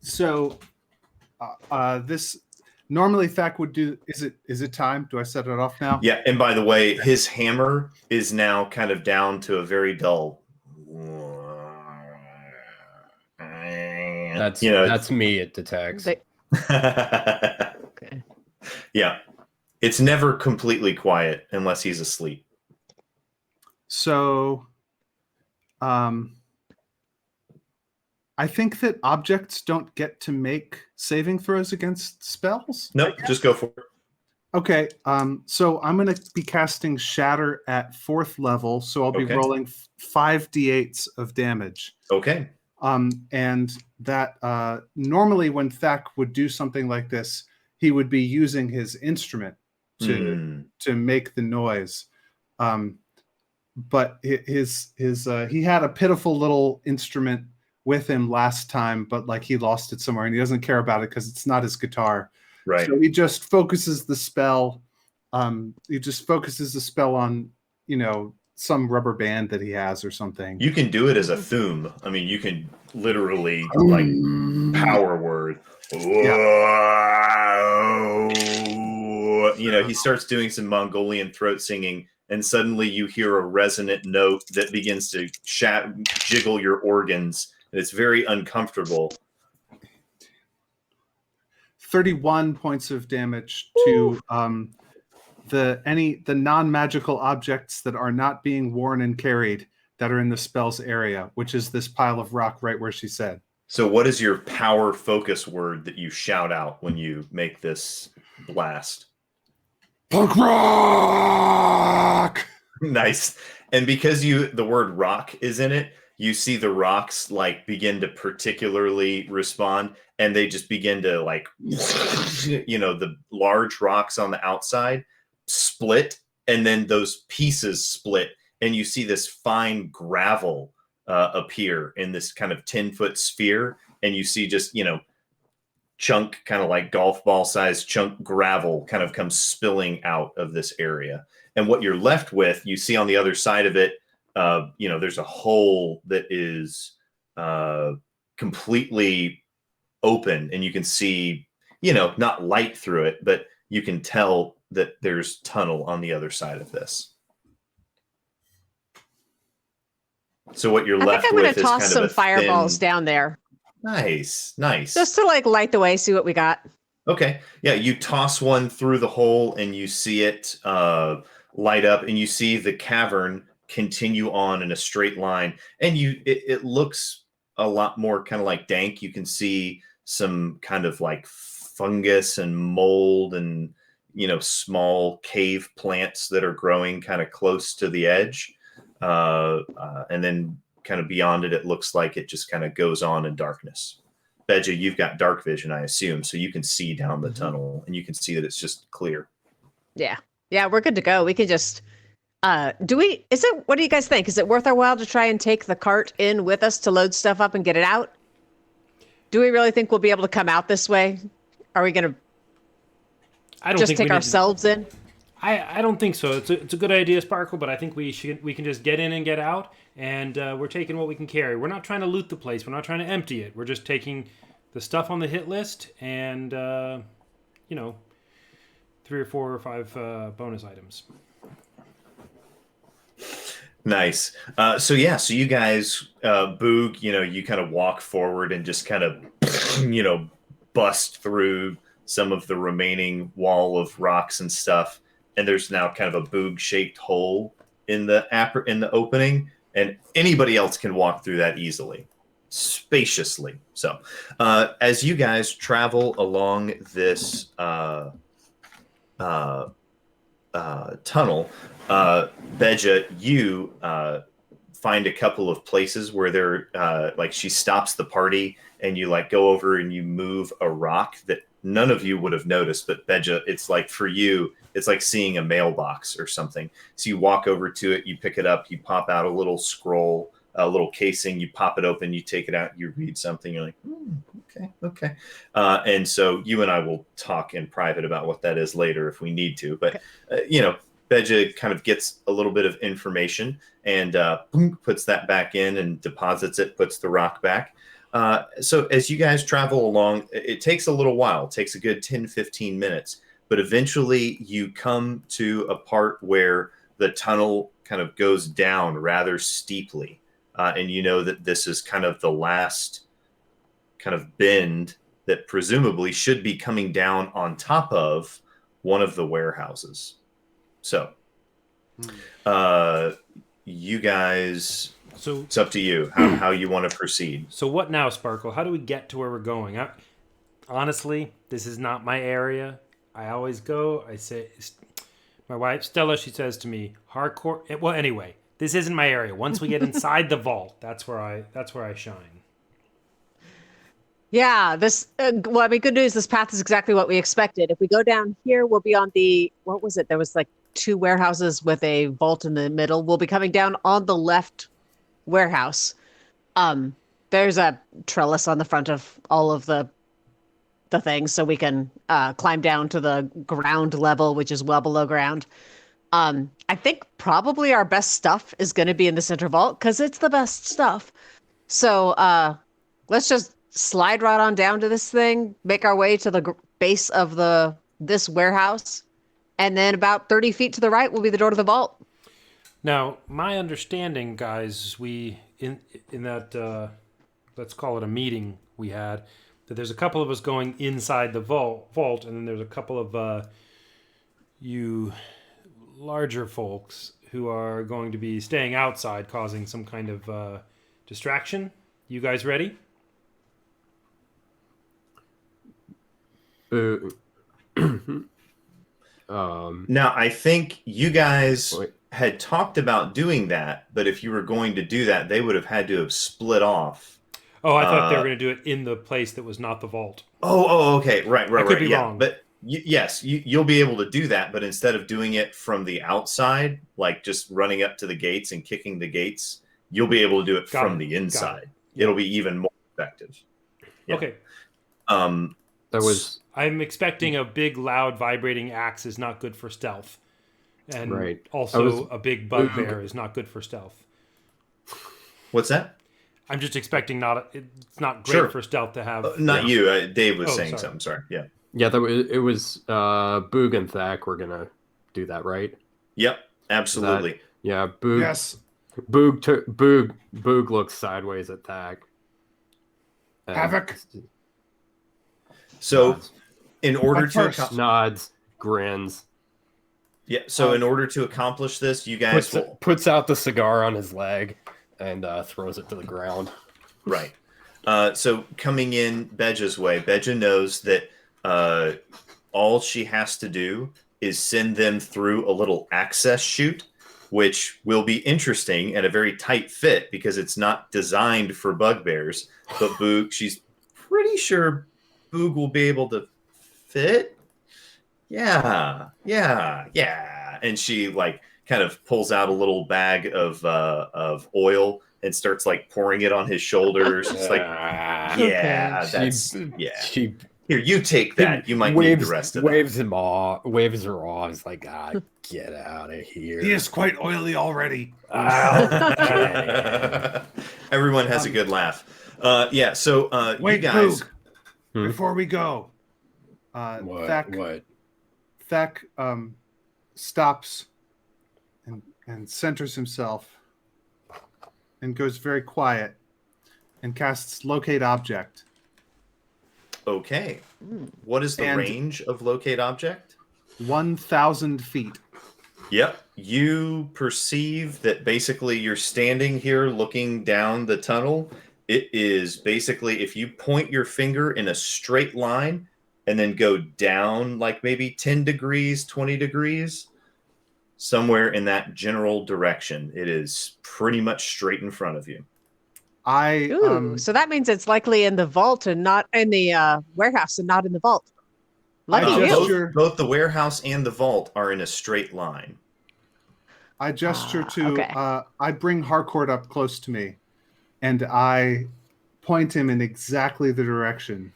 So, this normally Thack would do. Is it time? Do I set it off now? Yeah, and by the way, his hammer is now kind of down to a very dull. That's me. It detects. Okay. Yeah, it's never completely quiet unless he's asleep. So, I think that objects don't get to make saving throws against spells. Nope, just go for it. Okay, so I'm going to be casting Shatter at 4th level, so I'll be rolling 5d8s of damage. Okay. And that normally when Thack would do something like this, he would be using his instrument to make the noise. But he had a pitiful little instrument with him last time, but like he lost it somewhere, and he doesn't care about it because it's not his guitar. Right. So he just focuses the spell. He just focuses the spell on, some rubber band that he has or something. You can do it as a thum. I mean, you can literally like power word. Yeah. He starts doing some Mongolian throat singing, and suddenly you hear a resonant note that begins to jiggle your organs, and it's very uncomfortable. 31 points of damage to the non-magical objects that are not being worn and carried that are in the spell's area, which is this pile of rock right where she said. So what is your power focus word that you shout out when you make this blast? Punk rock! Nice. And because the word rock is in it, you see the rocks like begin to particularly respond, and they just begin to like, the large rocks on the outside split, and then those pieces split, and you see this fine gravel appear in this kind of 10-foot sphere, and you see just, chunk, kind of like golf ball sized chunk gravel kind of comes spilling out of this area. And what you're left with, you see on the other side of it, there's a hole that is completely open, and you can see, not light through it, but you can tell that there's tunnel on the other side of this. So what you're left with is kind of toss some fireballs thin... down there. Nice. Just to like light the way, see what we got. Okay. Yeah, you toss one through the hole, and you see it light up, and you see the cavern continue on in a straight line, and it looks a lot more kind of like dank. You can see some kind of like fungus and mold and small cave plants that are growing kind of close to the edge, and then kind of beyond it, it looks like it just kind of goes on in darkness. Bedja, you've got dark vision, I assume, so you can see down the tunnel, and you can see that it's just clear. Yeah, we're good to go. We can just what do you guys think? Is it worth our while to try and take the cart in with us to load stuff up and get it out? Do we really think we'll be able to come out this way? Are we going to just take ourselves in? I don't think so. It's a good idea, Sparkle, but I think we can just get in and get out, and we're taking what we can carry. We're not trying to loot the place. We're not trying to empty it. We're just taking the stuff on the hit list and 3 or 4 or 5 bonus items. Nice. So you guys, Boog, you kind of walk forward and just kind of, bust through some of the remaining wall of rocks and stuff. And there's now kind of a Boog-shaped hole in the opening, and anybody else can walk through that easily, spaciously. So, as you guys travel along this tunnel, Beja, you find a couple of places where they're she stops the party, and you go over and you move a rock that none of you would have noticed, but Beja, it's like for you, it's like seeing a mailbox or something. So you walk over to it, you pick it up, you pop out a little scroll, a little casing, you pop it open, you take it out, you read something, you're like, okay. And so you and I will talk in private about what that is later if we need to. But, Beja kind of gets a little bit of information and puts that back in and deposits it, puts the rock back. So as you guys travel along, it takes a little while. It takes a good 10, 15 minutes. But eventually you come to a part where the tunnel kind of goes down rather steeply. And you know that this is kind of the last kind of bend that presumably should be coming down on top of one of the warehouses. So, you guys, it's up to you how you want to proceed. So what now, Sparkle? How do we get to where we're going? Honestly, this is not my area. I always go, I say, my wife, Stella, she says to me, hardcore. Well, anyway, this isn't my area. Once we get inside the vault, that's where I shine. Yeah, good news. This path is exactly what we expected. If we go down here, we'll be on what was it? There was 2 warehouses with a vault in the middle. We'll be coming down on the left warehouse. There's a trellis on the front of all of the things, so we can climb down to the ground level, which is well below ground. I think probably our best stuff is going to be in the center vault because it's the best stuff. So let's just slide right on down to this thing, make our way to the base of this warehouse, and then about 30 feet to the right will be the door to the vault. Now, my understanding, guys, we in that let's call it a meeting we had, that there's a couple of us going inside the vault, and then there's a couple of you larger folks who are going to be staying outside, causing some kind of distraction. You guys ready? Now, I think you guys had talked about doing that, but if you were going to do that, they would have had to have split off. Oh, I thought they were going to do it in the place that was not the vault. Oh, okay, right. I could be wrong. But yes, you'll be able to do that, but instead of doing it from the outside, like just running up to the gates and kicking the gates, you'll be able to do it from the inside. It'll be even more effective. Yeah. Okay. I'm expecting a big, loud, vibrating axe is not good for stealth. And right. also a big bugbear is not good for stealth. What's that? I'm just expecting it's not great for stealth to have. Not you. Dave was saying something. Sorry. Yeah. Yeah, it was Boog and Thack were going to do that, right? Yep. Absolutely. Boog. Yes. Boog looks sideways at Thack. Havoc. So, in order to nods, grins. Yeah. So, in order to accomplish this, you guys puts out the cigar on his leg and throws it to the ground. Right. So, coming in Beja's way, Beja knows that all she has to do is send them through a little access chute, which will be interesting and a very tight fit because it's not designed for bugbears. But Boog, she's pretty sure Boog will be able to fit. Yeah. And she kind of pulls out a little bag of oil and starts pouring it on his shoulders. It's Here, you take that. You might need the rest of that. Waves him off. Waves her off. It's like, get out of here. He is quite oily already. Everyone has a good laugh. Yeah. So wait, you guys. Boog, before we go, What? Thak stops and centers himself and goes very quiet and casts locate object. Okay. What is the range of locate object? 1,000 feet. Yep. You perceive that basically you're standing here looking down the tunnel. It is basically if you point your finger in a straight line and then go down like maybe 10 degrees, 20 degrees, somewhere in that general direction. It is pretty much straight in front of you. So that means it's likely in the vault and not in the warehouse and not in the vault. Lucky you. Both the warehouse and the vault are in a straight line. I gesture to, I bring Harcourt up close to me and I point him in exactly the direction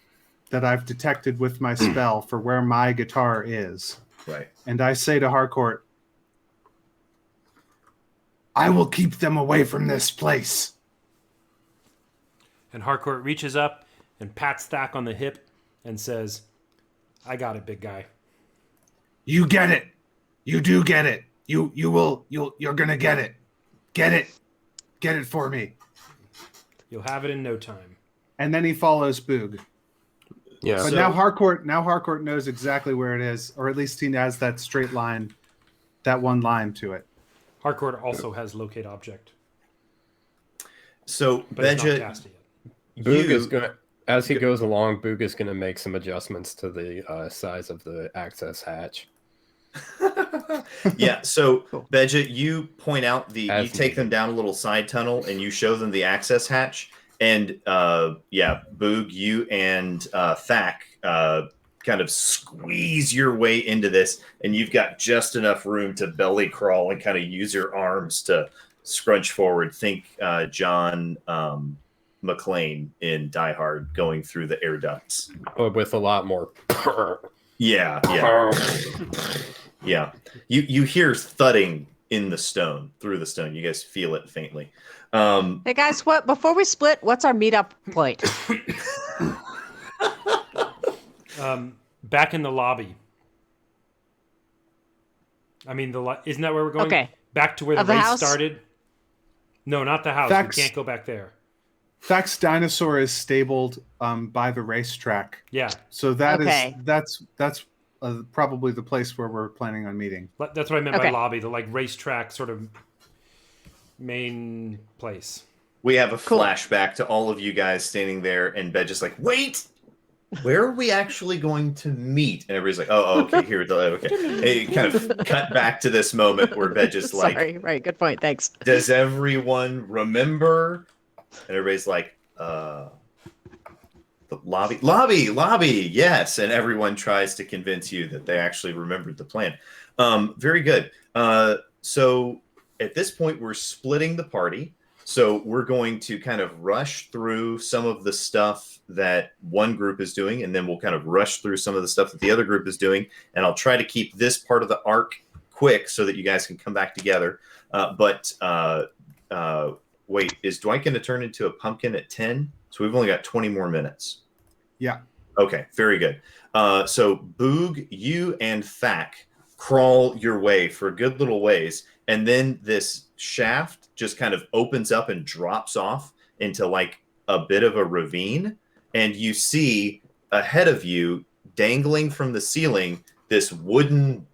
that I've detected with my spell for where my guitar is. Right. And I say to Harcourt, I will keep them away from this place. And Harcourt reaches up and pats Thak on the hip and says, I got it, big guy. You get it. You do get it. You're gonna get it. Get it. Get it for me. You'll have it in no time. And then he follows Boog. Yeah. But now Harcourt knows exactly where it is, or at least he has that straight line, that one line to it. Harcourt also has locate object. So but it's not cast yet. Boog is going to, as he goes along, Boog is going to make some adjustments to the size of the access hatch. Yeah, so cool. Beja, you point out you take them down a little side tunnel and you show them the access hatch. And Boog, you and Thak kind of squeeze your way into this, and you've got just enough room to belly crawl and kind of use your arms to scrunch forward. Think John McClane in Die Hard going through the air ducts. But with a lot more. Yeah. You hear thudding in the stone, through the stone. You guys feel it faintly. Hey guys, before we split, what's our meetup point? Back in the lobby. I mean, isn't that where we're going? Okay. Back to where the race started? No, not the house. We can't go back there. Thak's dinosaur is stabled by the racetrack. Yeah. So that's probably the place where we're planning on meeting. That's what I meant by lobby, the racetrack sort of main place. We have a flashback to all of you guys standing there, and Ben just like, wait, where are we actually going to meet? And everybody's like, oh, okay, here. Okay. It kind of cut back to this moment where Ben just like, sorry, right, good point, thanks. Does everyone remember? And everybody's like, the lobby, yes. And everyone tries to convince you that they actually remembered the plan. Very good. So at this point, we're splitting the party. So we're going to kind of rush through some of the stuff that one group is doing, and then we'll kind of rush through some of the stuff that the other group is doing. And I'll try to keep this part of the arc quick so that you guys can come back together. Wait, is Dwight going to turn into a pumpkin at 10? So we've only got 20 more minutes. Yeah. Okay, very good. So Boog, you and Thak crawl your way for a good little ways, and then this shaft just kind of opens up and drops off into like a bit of a ravine, and you see ahead of you, dangling from the ceiling, this wooden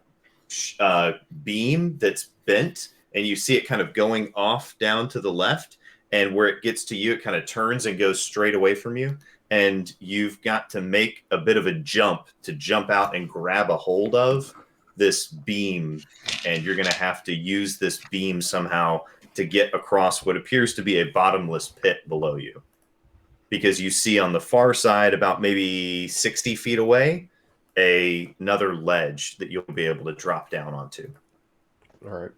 beam that's bent, and you see it kind of going off down to the left, and where it gets to you, it kind of turns and goes straight away from you. And you've got to make a bit of a jump to jump out and grab a hold of this beam. And you're going to have to use this beam somehow to get across what appears to be a bottomless pit below you. Because you see on the far side, about maybe 60 feet away, another ledge that you'll be able to drop down onto. All right.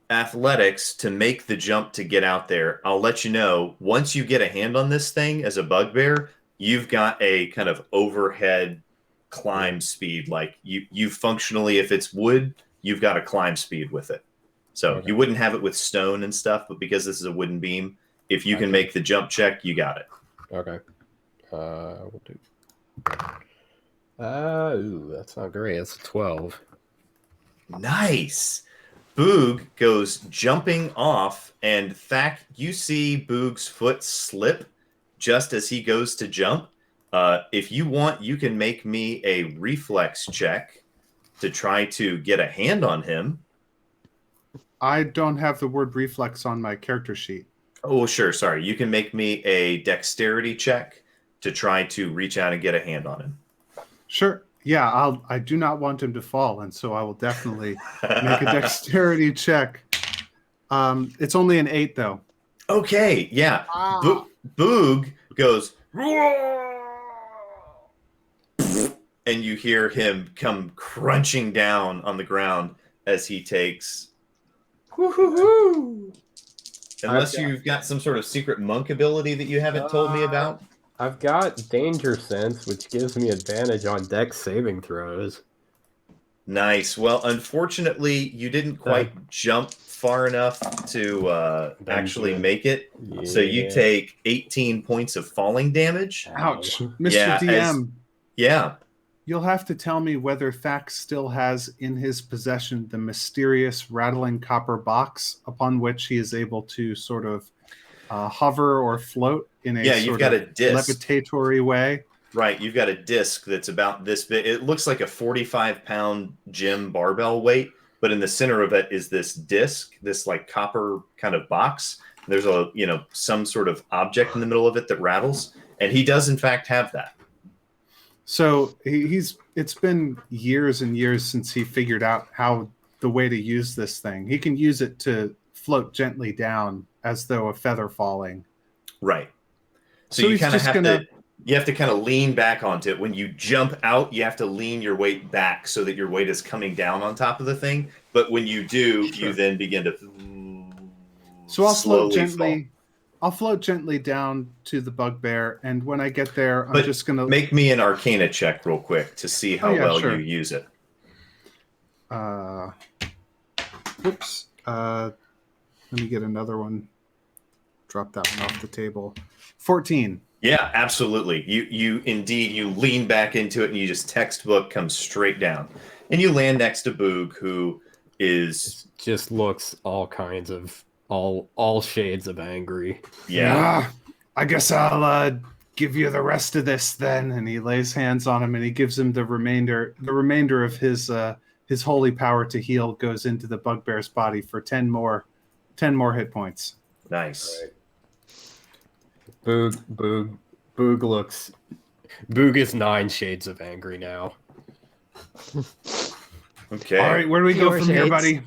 Athletics to make the jump to get out there. I'll let you know, once you get a hand on this thing as a bugbear, you've got a kind of overhead climb speed. Like you functionally, if it's wood, you've got a climb speed with it. So you wouldn't have it with stone and stuff, but because this is a wooden beam, if you can make the jump check, you got it. Okay. We'll do. Ooh, that's not great. That's a 12. Nice. Boog goes jumping off, and Thack, you see Boog's foot slip just as he goes to jump. If you want, you can make me a reflex check to try to get a hand on him. I don't have the word reflex on my character sheet. Oh, sure. Sorry. You can make me a dexterity check to try to reach out and get a hand on him. Sure. Yeah, I do not want him to fall, and so I will definitely make a dexterity check. It's only an 8, though. Okay, yeah. Boog goes, and you hear him come crunching down on the ground as he takes. Unless you've got some sort of secret monk ability that you haven't told me about. I've got danger sense, which gives me advantage on dex saving throws. Nice. Well, unfortunately, you didn't quite jump far enough to actually make it. Yeah. So you take 18 points of falling damage. Ouch. Mr. DM. Yeah. You'll have to tell me whether Thack still has in his possession the mysterious rattling copper box upon which he is able to sort of hover or float in a you've got a disc. Levitatory way. Right, you've got a disc that's about this big. It looks like a 45-pound gym barbell weight, but in the center of it is this disc, this like copper kind of box. There's a some sort of object in the middle of it that rattles, and he does in fact have that. So it's been years and years since he figured out how the way to use this thing. He can use it to float gently down as though a feather falling. Right. So you kind of have to kind of lean back onto it. When you jump out, you have to lean your weight back so that your weight is coming down on top of the thing. But when you do, you then begin to So I'll float gently. Fall. I'll float gently down to the bugbear, and when I get there, I'm just going to... Make me an Arcana check real quick to see how you use it. Whoops. Let me get another one. Drop that one off the table. 14. Yeah, absolutely. You lean back into it, and you just textbook comes straight down. And you land next to Boog, who is... Just looks all kinds of... All shades of angry. Yeah. I guess I'll give you the rest of this then. And he lays hands on him, and he gives him the remainder of his holy power to heal goes into the bugbear's body for 10 more hit points. Nice. Right. Boog is 9 shades of angry now. Okay. All right, where do we go from here, buddy?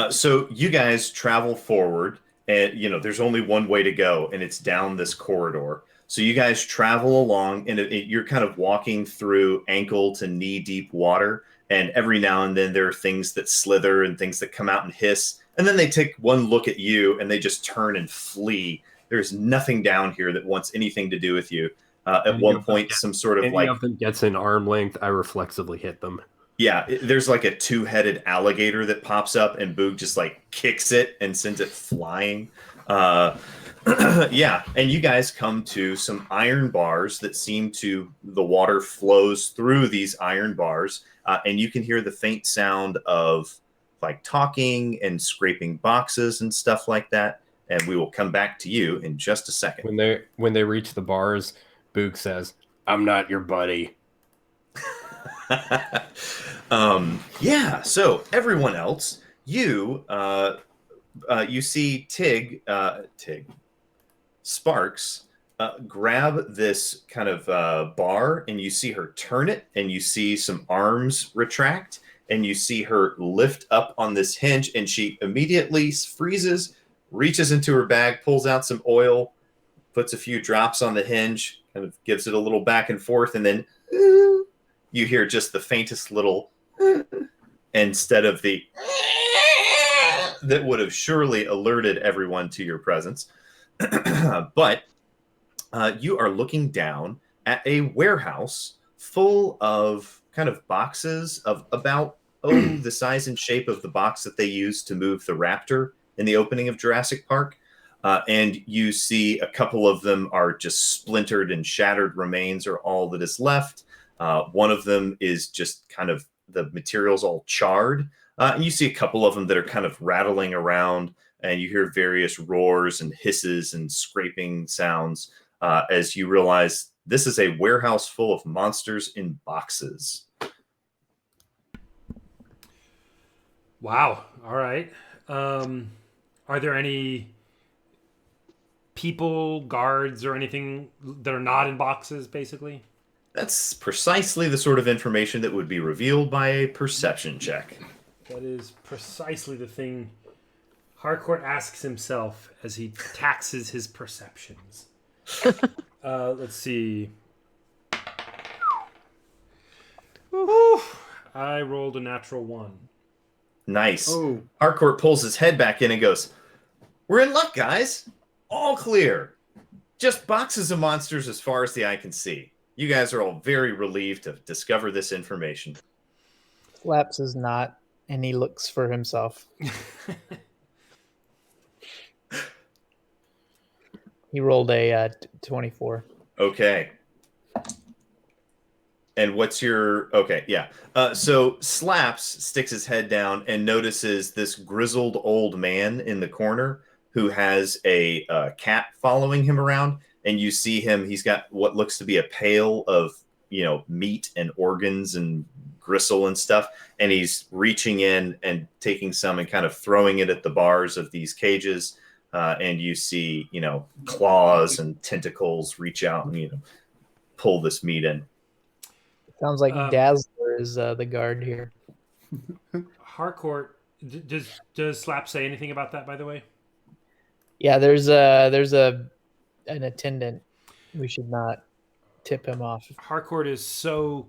So you guys travel forward, and there's only one way to go, and it's down this corridor. So you guys travel along, and you're kind of walking through ankle to knee deep water, and every now and then there are things that slither and things that come out and hiss, and then they take one look at you and they just turn and flee. There's nothing down here that wants anything to do with you. At one point, some sort of any of them gets an arm length, I reflexively hit them. Yeah, there's like a 2-headed alligator that pops up, and Boog just like kicks it and sends it flying. Yeah, and you guys come to some iron bars that the water flows through these iron bars, and you can hear the faint sound of like talking and scraping boxes and stuff like that. And we will come back to you in just a second. When they reach the bars, Boog says, "I'm not your buddy." So everyone else, you see Tig Sparks grab this kind of bar, and you see her turn it, and you see some arms retract, and you see her lift up on this hinge, and she immediately freezes, reaches into her bag, pulls out some oil, puts a few drops on the hinge, kind of gives it a little back and forth, and then you hear just the faintest little instead of the that would have surely alerted everyone to your presence. But you are looking down at a warehouse full of kind of boxes of about the size and shape of the box that they use to move the raptor in the opening of Jurassic Park. And you see a couple of them are just splintered and shattered remains are all that is left. One of them is just kind of the materials all charred. And you see a couple of them that are kind of rattling around, and you hear various roars and hisses and scraping sounds as you realize this is a warehouse full of monsters in boxes. Wow. All right. Are there any people, guards, or anything that are not in boxes, basically? That's precisely the sort of information that would be revealed by a perception check. That is precisely the thing Harcourt asks himself as he taxes his perceptions. Let's see. Woo-hoo. I rolled a natural 1. Nice. Oh. Harcourt pulls his head back in and goes, "We're in luck, guys. All clear. Just boxes of monsters as far as the eye can see. You guys are all very relieved to discover this information." Slaps is not, and he looks for himself. He rolled a 24. Okay. And what's your... Okay, yeah. So Slaps sticks his head down and notices this grizzled old man in the corner who has a cat following him around. And you see him, he's got what looks to be a pail of, meat and organs and gristle and stuff. And he's reaching in and taking some and kind of throwing it at the bars of these cages. And you see, claws and tentacles reach out and, pull this meat in. Sounds like Dazzler is the guard here. Harcourt, does Slap say anything about that, by the way? Yeah, there's an attendant. We should not tip him off. Harcourt is so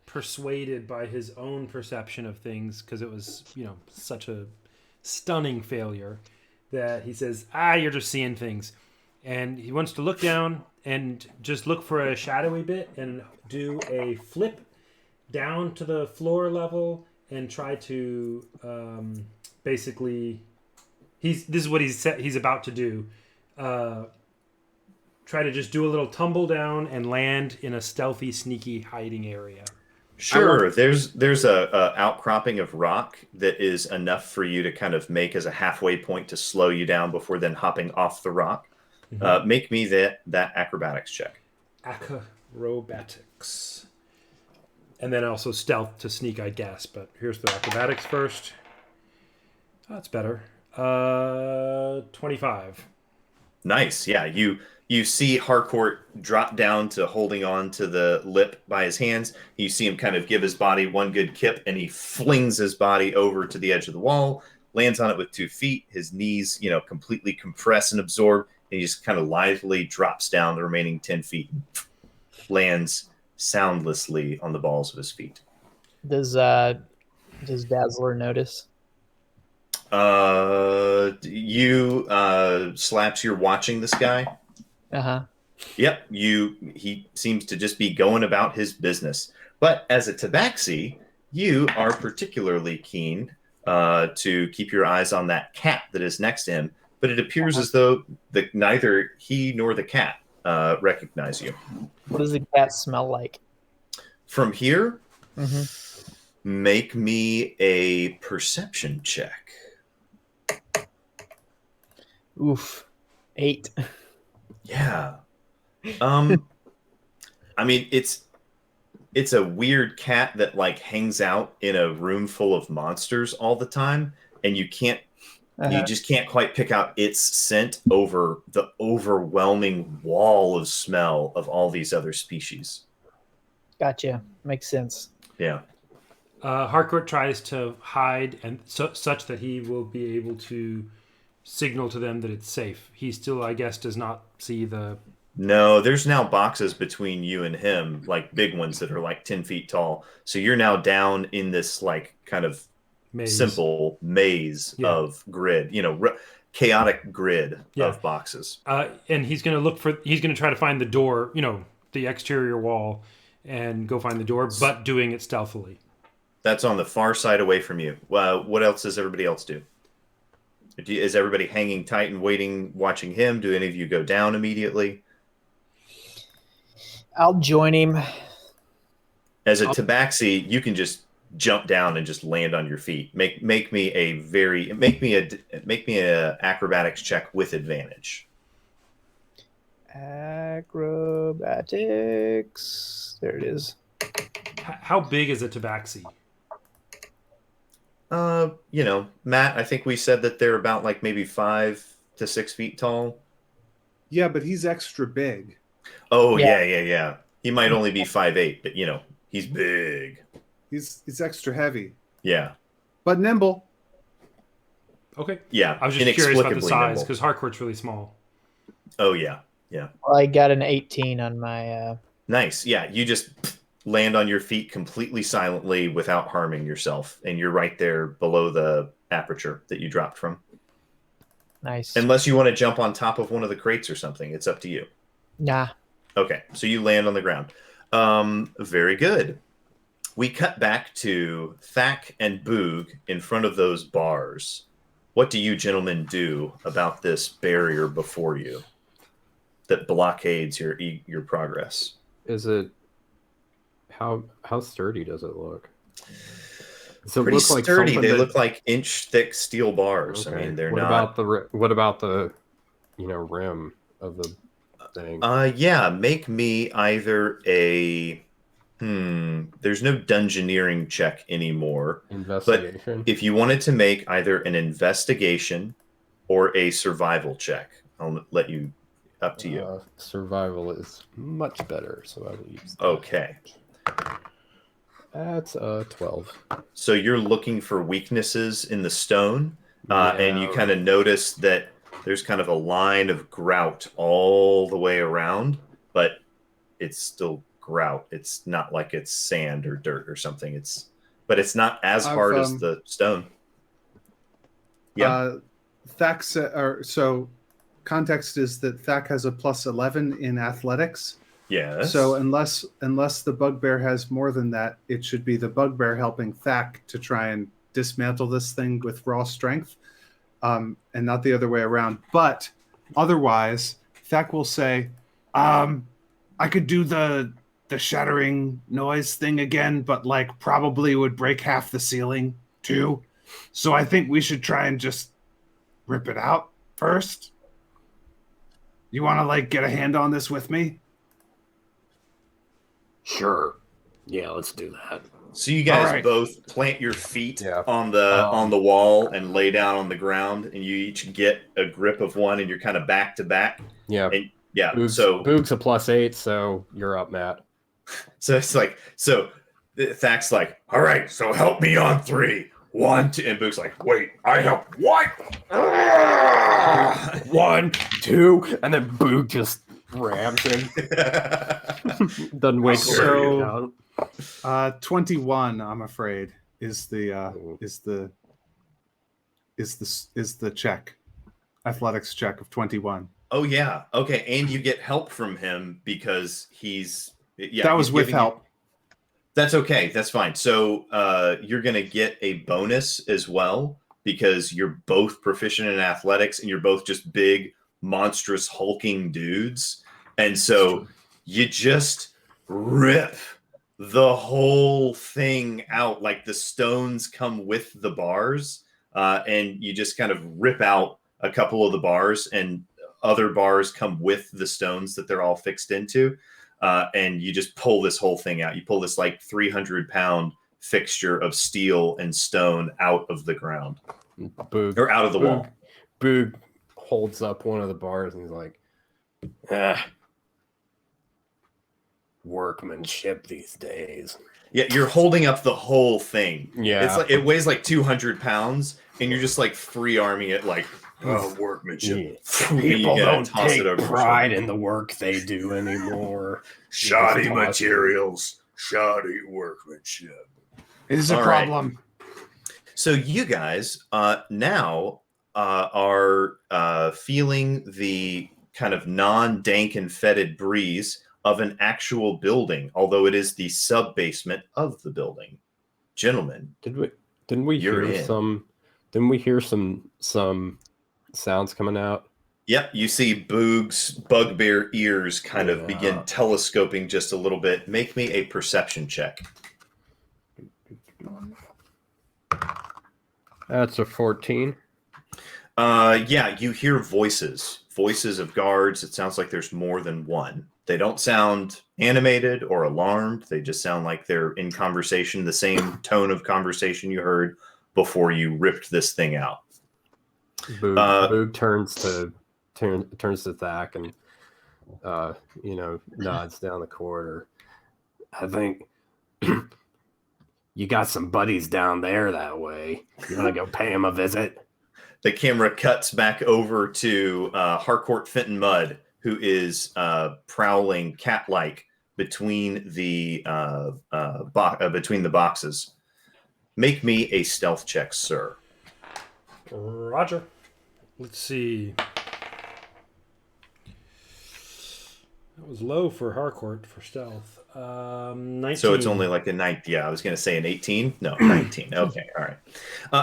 persuaded by his own perception of things because it was, such a stunning failure that he says, you're just seeing things. And he wants to look down and just look for a shadowy bit and do a flip down to the floor level and try to basically... This is what he's about to do. Try to just do a little tumble down and land in a stealthy, sneaky hiding area. Sure. There's a outcropping of rock that is enough for you to kind of make as a halfway point to slow you down before then hopping off the rock. Mm-hmm. Make me that acrobatics check. Acrobatics. And then also stealth to sneak, I guess. But here's the acrobatics first. Oh, that's better. 25. Nice. Yeah, you see Harcourt drop down to holding on to the lip by his hands. You see him kind of give his body one good kip, and he flings his body over to the edge of the wall, lands on it with 2 feet. His knees, completely compress and absorb, and he just kind of lively drops down the remaining 10 feet and lands soundlessly on the balls of his feet. Does Dazzler notice? Slaps, you're watching this guy. Uh-huh. Yep, he seems to just be going about his business. But as a tabaxi, you are particularly keen to keep your eyes on that cat that is next to him. But it appears as though neither he nor the cat recognize you. What does the cat smell like? From here, Mm-hmm. Make me a perception check. Oof. 8. Yeah. I mean, it's a weird cat that hangs out in a room full of monsters all the time, and you just can't quite pick out its scent over the overwhelming wall of smell of all these other species. Gotcha. Makes sense. Yeah. Harcourt tries to hide and such that he will be able to signal to them that it's safe. He still, I guess, does not see the... No, there's now boxes between you and him, big ones that are 10 feet tall. So you're now down in this kind of simple maze of grid, chaotic grid of boxes. And he's going to try to find the door, the exterior wall and go find the door, but doing it stealthily. That's on the far side away from you. What else does everybody else do? Is everybody hanging tight and waiting, watching him? Do any of you go down immediately? I'll join him. As a tabaxi, you can just jump down and just land on your feet. Make me a acrobatics check with advantage. Acrobatics. There it is. How big is a tabaxi? Matt, I think we said that they're about like maybe 5 to 6 feet tall. Yeah, but he's extra big. Oh, yeah. He might only be 5'8", but he's big. He's extra heavy. Yeah. But nimble. Okay. Yeah. I was just curious about the size because Harcourt's really small. Oh, yeah. Yeah. Well, I got an 18 on my... Nice. Yeah. You just land on your feet completely silently without harming yourself. And you're right there below the aperture that you dropped from. Nice. Unless you want to jump on top of one of the crates or something. It's up to you. Nah. Okay. So you land on the ground. Very good. We cut back to Thack and Boog in front of those bars. What do you gentlemen do about this barrier before you that blockades your progress? Is it how sturdy does it look? Does it Pretty look like sturdy. something They that- look like inch-thick steel bars. Okay. I mean, they're what not. What about the rim of the thing? Yeah. Make me either a. There's no dungeoneering check anymore. Investigation. But if you wanted to make either an investigation or a survival check, I'll let you. Up to you. Survival is much better, so I will use that. Okay. That's 12. So you're looking for weaknesses in the stone, and you Yeah. kind of notice that there's kind of a line of grout all the way around, but it's still grout. It's not like it's sand or dirt or something. But it's not as hard as the stone. Yeah. Thack so context is that Thack has a plus 11 in athletics. Yes. So unless the bugbear has more than that, it should be the bugbear helping Thack to try and dismantle this thing with raw strength, and not the other way around. But otherwise, Thack will say, "I could do the shattering noise thing again, but like probably would break half the ceiling too. So I think we should try and just rip it out first. You want to like get a hand on this with me?" Sure. Yeah, let's do that. So you guys both plant your feet on the wall and lay down on the ground, and you each get a grip of one, and you're kind of back to back. Yeah. And yeah. Boog's a +8, so you're up, Matt. So it's like Thack's like, all right, so help me on 3. 1, 2, and Boog's like, wait, I help what? 1, 2, and then Boog just rams him. Doesn't wait So 21, I'm afraid, is the check. Athletics check of 21. Oh yeah. Okay, and you get help from him because that was with help. That's okay. That's fine. So you're going to get a bonus as well because you're both proficient in athletics and you're both just big, monstrous, hulking dudes. And so you just rip the whole thing out. Like the stones come with the bars, and you just kind of rip out a couple of the bars, and other bars come with the stones that they're all fixed into. And you just pull this whole thing out. You pull this like 300-pound fixture of steel and stone out of the ground. Or out of the wall. Boog holds up one of the bars and he's like, workmanship these days. Yeah, you're holding up the whole thing. Yeah. It's like it weighs like 200 pounds, and you're just like free arming it like workmanship. People don't take pride in the work they do anymore. Shoddy materials, shoddy workmanship. It is a problem. So you guys now are feeling the kind of non-dank and fetid breeze of an actual building, although it is the sub-basement of the building. Gentlemen, didn't we hear some sounds coming out? Yep, you see Boog's bugbear ears kind of begin telescoping just a little bit. Make me a perception check. That's a 14. Yeah, you hear voices of guards. It sounds like there's more than one. They don't sound animated or alarmed. They just sound like they're in conversation, the same tone of conversation you heard before you ripped this thing out. Boog turns to Thak and nods down the corridor. I think you got some buddies down there that way. You want to go pay him a visit? The camera cuts back over to Harcourt Fenton Mudd, who is prowling cat-like between the boxes. Make me a stealth check, sir. Roger. Let's see. That was low for Harcourt for stealth. 19. So it's only like a 19. Yeah, I was going to say an 18. No, 19. Okay, all right.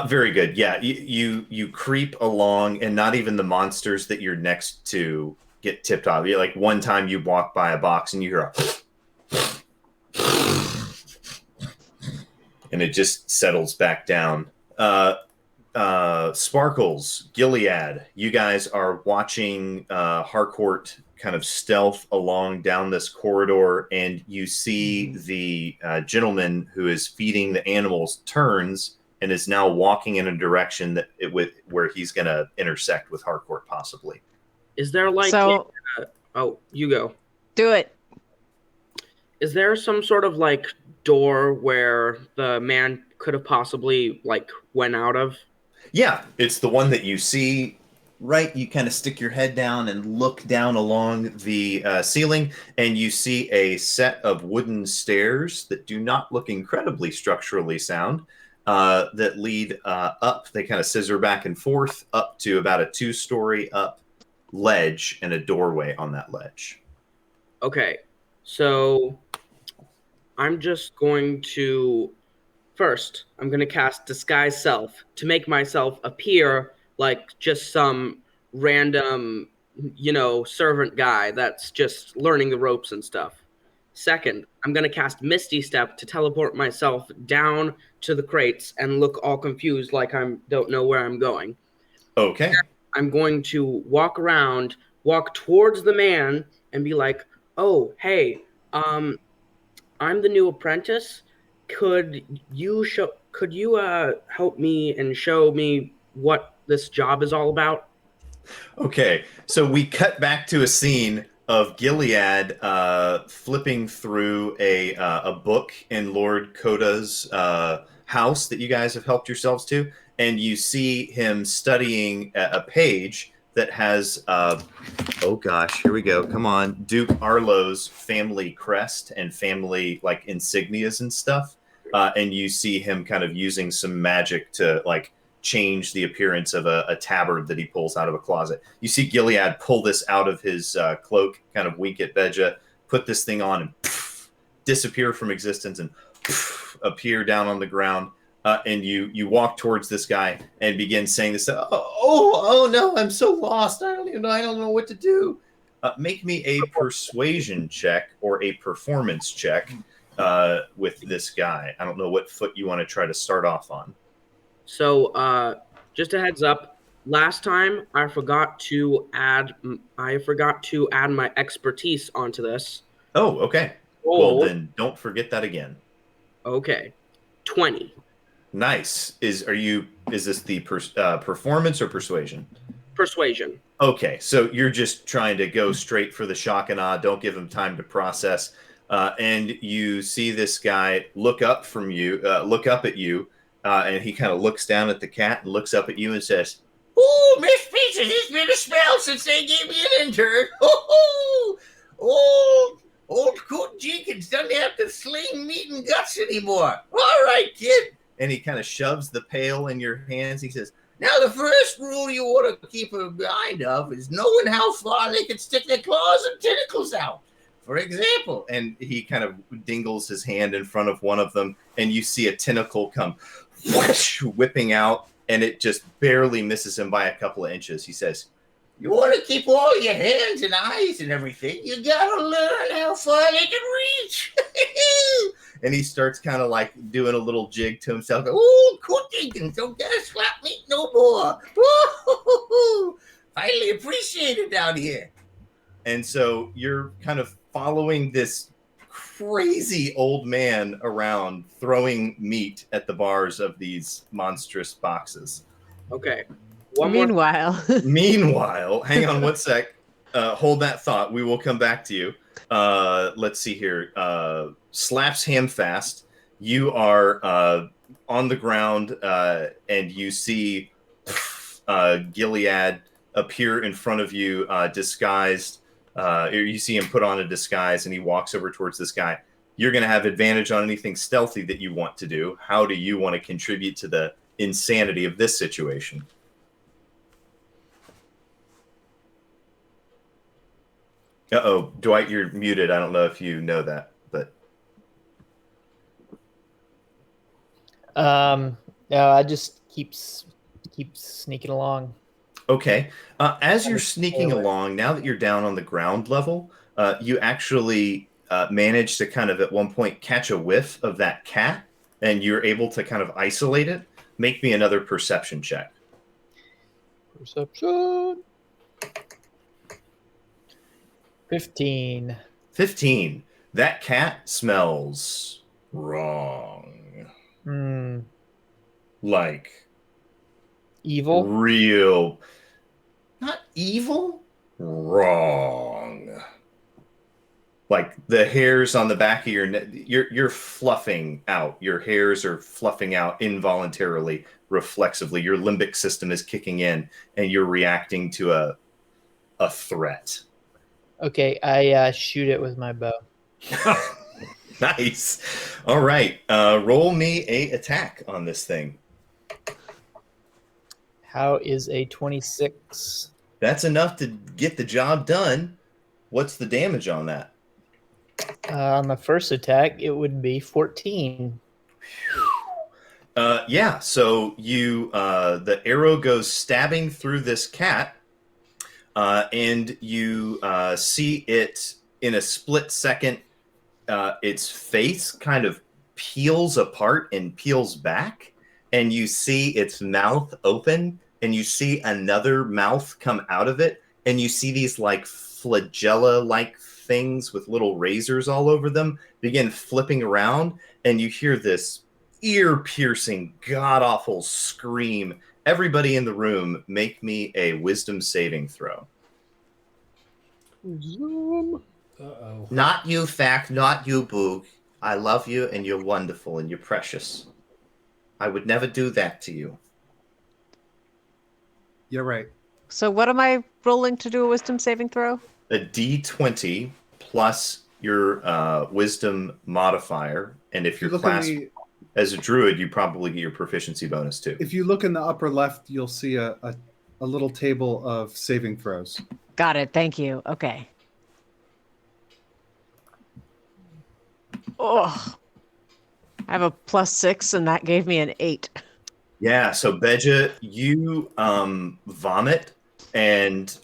Very good. Yeah, you creep along, and not even the monsters that you're next to get tipped off. Like one time you walk by a box and you hear and it just settles back down. Sparkles, Gilead, you guys are watching Harcourt kind of stealth along down this corridor, and you see the gentleman who is feeding the animals turns and is now walking in a direction where he's going to intersect with Harcourt, possibly. Is there like... So, you go. Do it. Is there some sort of like door where the man could have possibly like went out of? Yeah, it's the one that you see. Right, you kind of stick your head down and look down along the ceiling, and you see a set of wooden stairs that do not look incredibly structurally sound that lead up. They kind of scissor back and forth up to about a 2-story up ledge and a doorway on that ledge. Okay, so I'm just going to... First, I'm going to cast Disguise Self to make myself appear like just some random, servant guy that's just learning the ropes and stuff. Second, I'm going to cast Misty Step to teleport myself down to the crates and look all confused like I don't know where I'm going. Okay. I'm going to walk towards the man and be like, oh, hey, I'm the new apprentice. Could you help me and show me what this job is all about? Okay, so we cut back to a scene of Gilead flipping through a book in Lord Koda's house that you guys have helped yourselves to, and you see him studying a page that has, oh gosh, here we go, come on, Duke Arlo's family crest and family like insignias and stuff, and you see him kind of using some magic to like change the appearance of a tabard that he pulls out of a closet. You see Gilead pull this out of his cloak, kind of wink at Beja, put this thing on and disappear from existence and appear down on the ground. And you walk towards this guy and begin saying this. Oh no! I'm so lost. I don't know what to do. Make me a persuasion check or a performance check with this guy. I don't know what foot you want to try to start off on. So, just a heads up. Last time I forgot to add my expertise onto this. Oh, okay. Well, then don't forget that again. Okay, 20. Nice. Is this the performance or persuasion? Persuasion. Okay, so you're just trying to go straight for the shock and awe. Don't give him time to process. And you see this guy look up at you, and he kind of looks down at the cat and looks up at you and says, "Oh, Miss Peaches, it's been a spell since they gave me an intern. Old Coot Jenkins doesn't have to sling meat and guts anymore. All right, kid." And he kind of shoves the pail in your hands. He says, "Now, the first rule you want to keep in mind of is knowing how far they can stick their claws and tentacles out. For example, and he kind of dingles his hand in front of one of them, and you see a tentacle come whoosh, whipping out, and it just barely misses him by a couple of inches. He says, You want to keep all your hands and eyes and everything, you gotta learn how far they can reach. and he starts kind of like doing a little jig to himself. Oh, cooking, don't dare slap me no more. Woo-hoo-hoo-hoo. Highly appreciated down here. And so you're kind of following this crazy old man around, throwing meat at the bars of these monstrous boxes. Okay. Meanwhile, Meanwhile, hang on one sec. Hold that thought. We will come back to you. Let's see here. Slaps Hamfast. You are on the ground, and you see Gilead appear in front of you, disguised. You see him put on a disguise, and he walks over towards this guy. You're going to have advantage on anything stealthy that you want to do. How do you want to contribute to the insanity of this situation? Uh-oh, Dwight, you're muted. I don't know if you know that, but no, I just keep sneaking along. okay. As you're sneaking along, now that you're down on the ground level, you actually manage to kind of at one point catch a whiff of that cat, and you're able to kind of isolate it. Make me another perception check. Perception. 15. 15. That cat smells wrong. Like Evil? real, not evil, wrong. Like the hairs on the back of your neck, you're fluffing out. Your hairs are fluffing out involuntarily, reflexively. Your limbic system is kicking in, and you're reacting to a threat. Okay, I shoot it with my bow. Nice. All right. Roll me a attack on this thing. How is a 26? That's enough to get the job done. What's the damage on that? On the first attack, it would be 14. Yeah. So you, the arrow goes stabbing through this cat, and you see it in a split second. Its face kind of peels apart and peels back, and you see its mouth open, and you see another mouth come out of it, and you see these like flagella-like things with little razors all over them begin flipping around, and you hear this ear-piercing, god-awful scream. Everybody in the room, make me a wisdom saving throw. Uh-oh. Not you, Fact, not you, Boog. I love you, and you're wonderful, and you're precious. I would never do that to you. You're right. so what am I rolling to do a wisdom saving throw? A D20 plus your wisdom modifier, and if you're class as a druid, you probably get your proficiency bonus too. If you look in the upper left, you'll see a little table of saving throws. Got it. Thank you. Okay. Oh, I have a +6, and that gave me an 8. Yeah, so Beja, you vomit and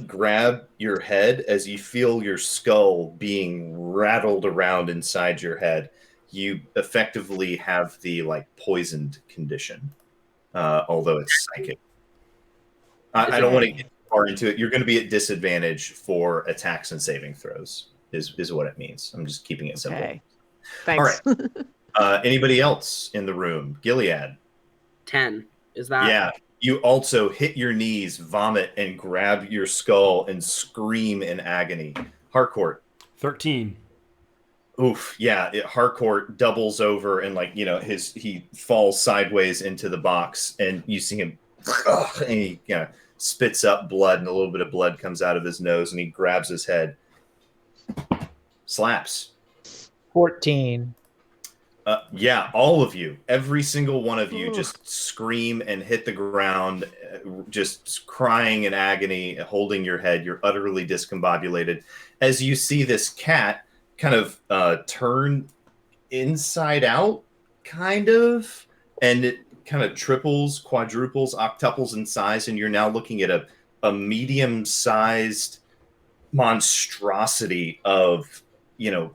grab your head as you feel your skull being rattled around inside your head. You effectively have the like poisoned condition, although it's psychic. I don't want to get far into it. You're going to be at disadvantage for attacks and saving throws, is what it means. I'm just keeping it simple. Okay. Thanks. All right. Anybody else in the room? Gilead. 10. Is that? Yeah. You also hit your knees, vomit, and grab your skull and scream in agony. Harcourt. 13. Oof. Yeah. Harcourt doubles over and he falls sideways into the box, and you see him and he spits up blood, and a little bit of blood comes out of his nose, and he grabs his head. Slaps. 14. Yeah, all of you, every single one of you, just scream and hit the ground, just crying in agony, holding your head. You're utterly discombobulated as you see this cat kind of turn inside out, kind of, and it kind of triples, quadruples, octuples in size, and you're now looking at a medium-sized monstrosity of,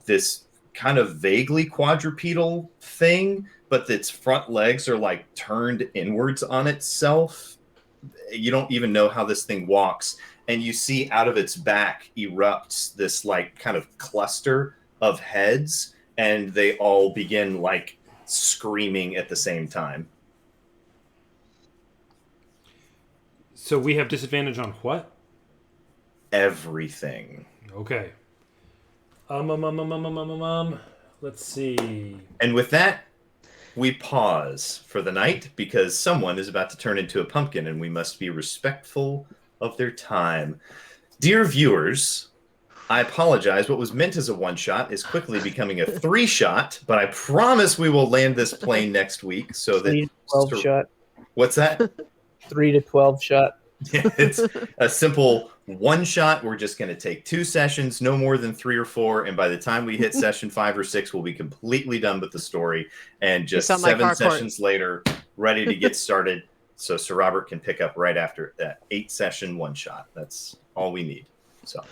this kind of vaguely quadrupedal thing, but its front legs are like turned inwards on itself. You don't even know how this thing walks. And you see out of its back erupts this like kind of cluster of heads, and they all begin like screaming at the same time. So we have disadvantage on what? Everything. Okay. Let's see. And with that, we pause for the night because someone is about to turn into a pumpkin and we must be respectful of their time. Dear viewers, I apologize. What was meant as a one-shot is quickly becoming a three-shot, but I promise we will land this plane next week so 3 that... to 12 shot. What's that? 3 to 12 shot. It's a simple one-shot. We're just going to take 2 sessions, no more than 3 or 4, and by the time we hit session 5 or 6, we'll be completely done with the story, and just 7 sessions later, ready to get started, so Sir Robert can pick up right after that 8-session one-shot. That's all we need. So,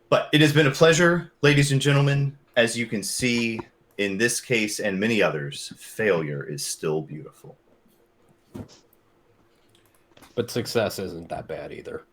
but it has been a pleasure, ladies and gentlemen. As you can see, in this case and many others, failure is still beautiful. But success isn't that bad either.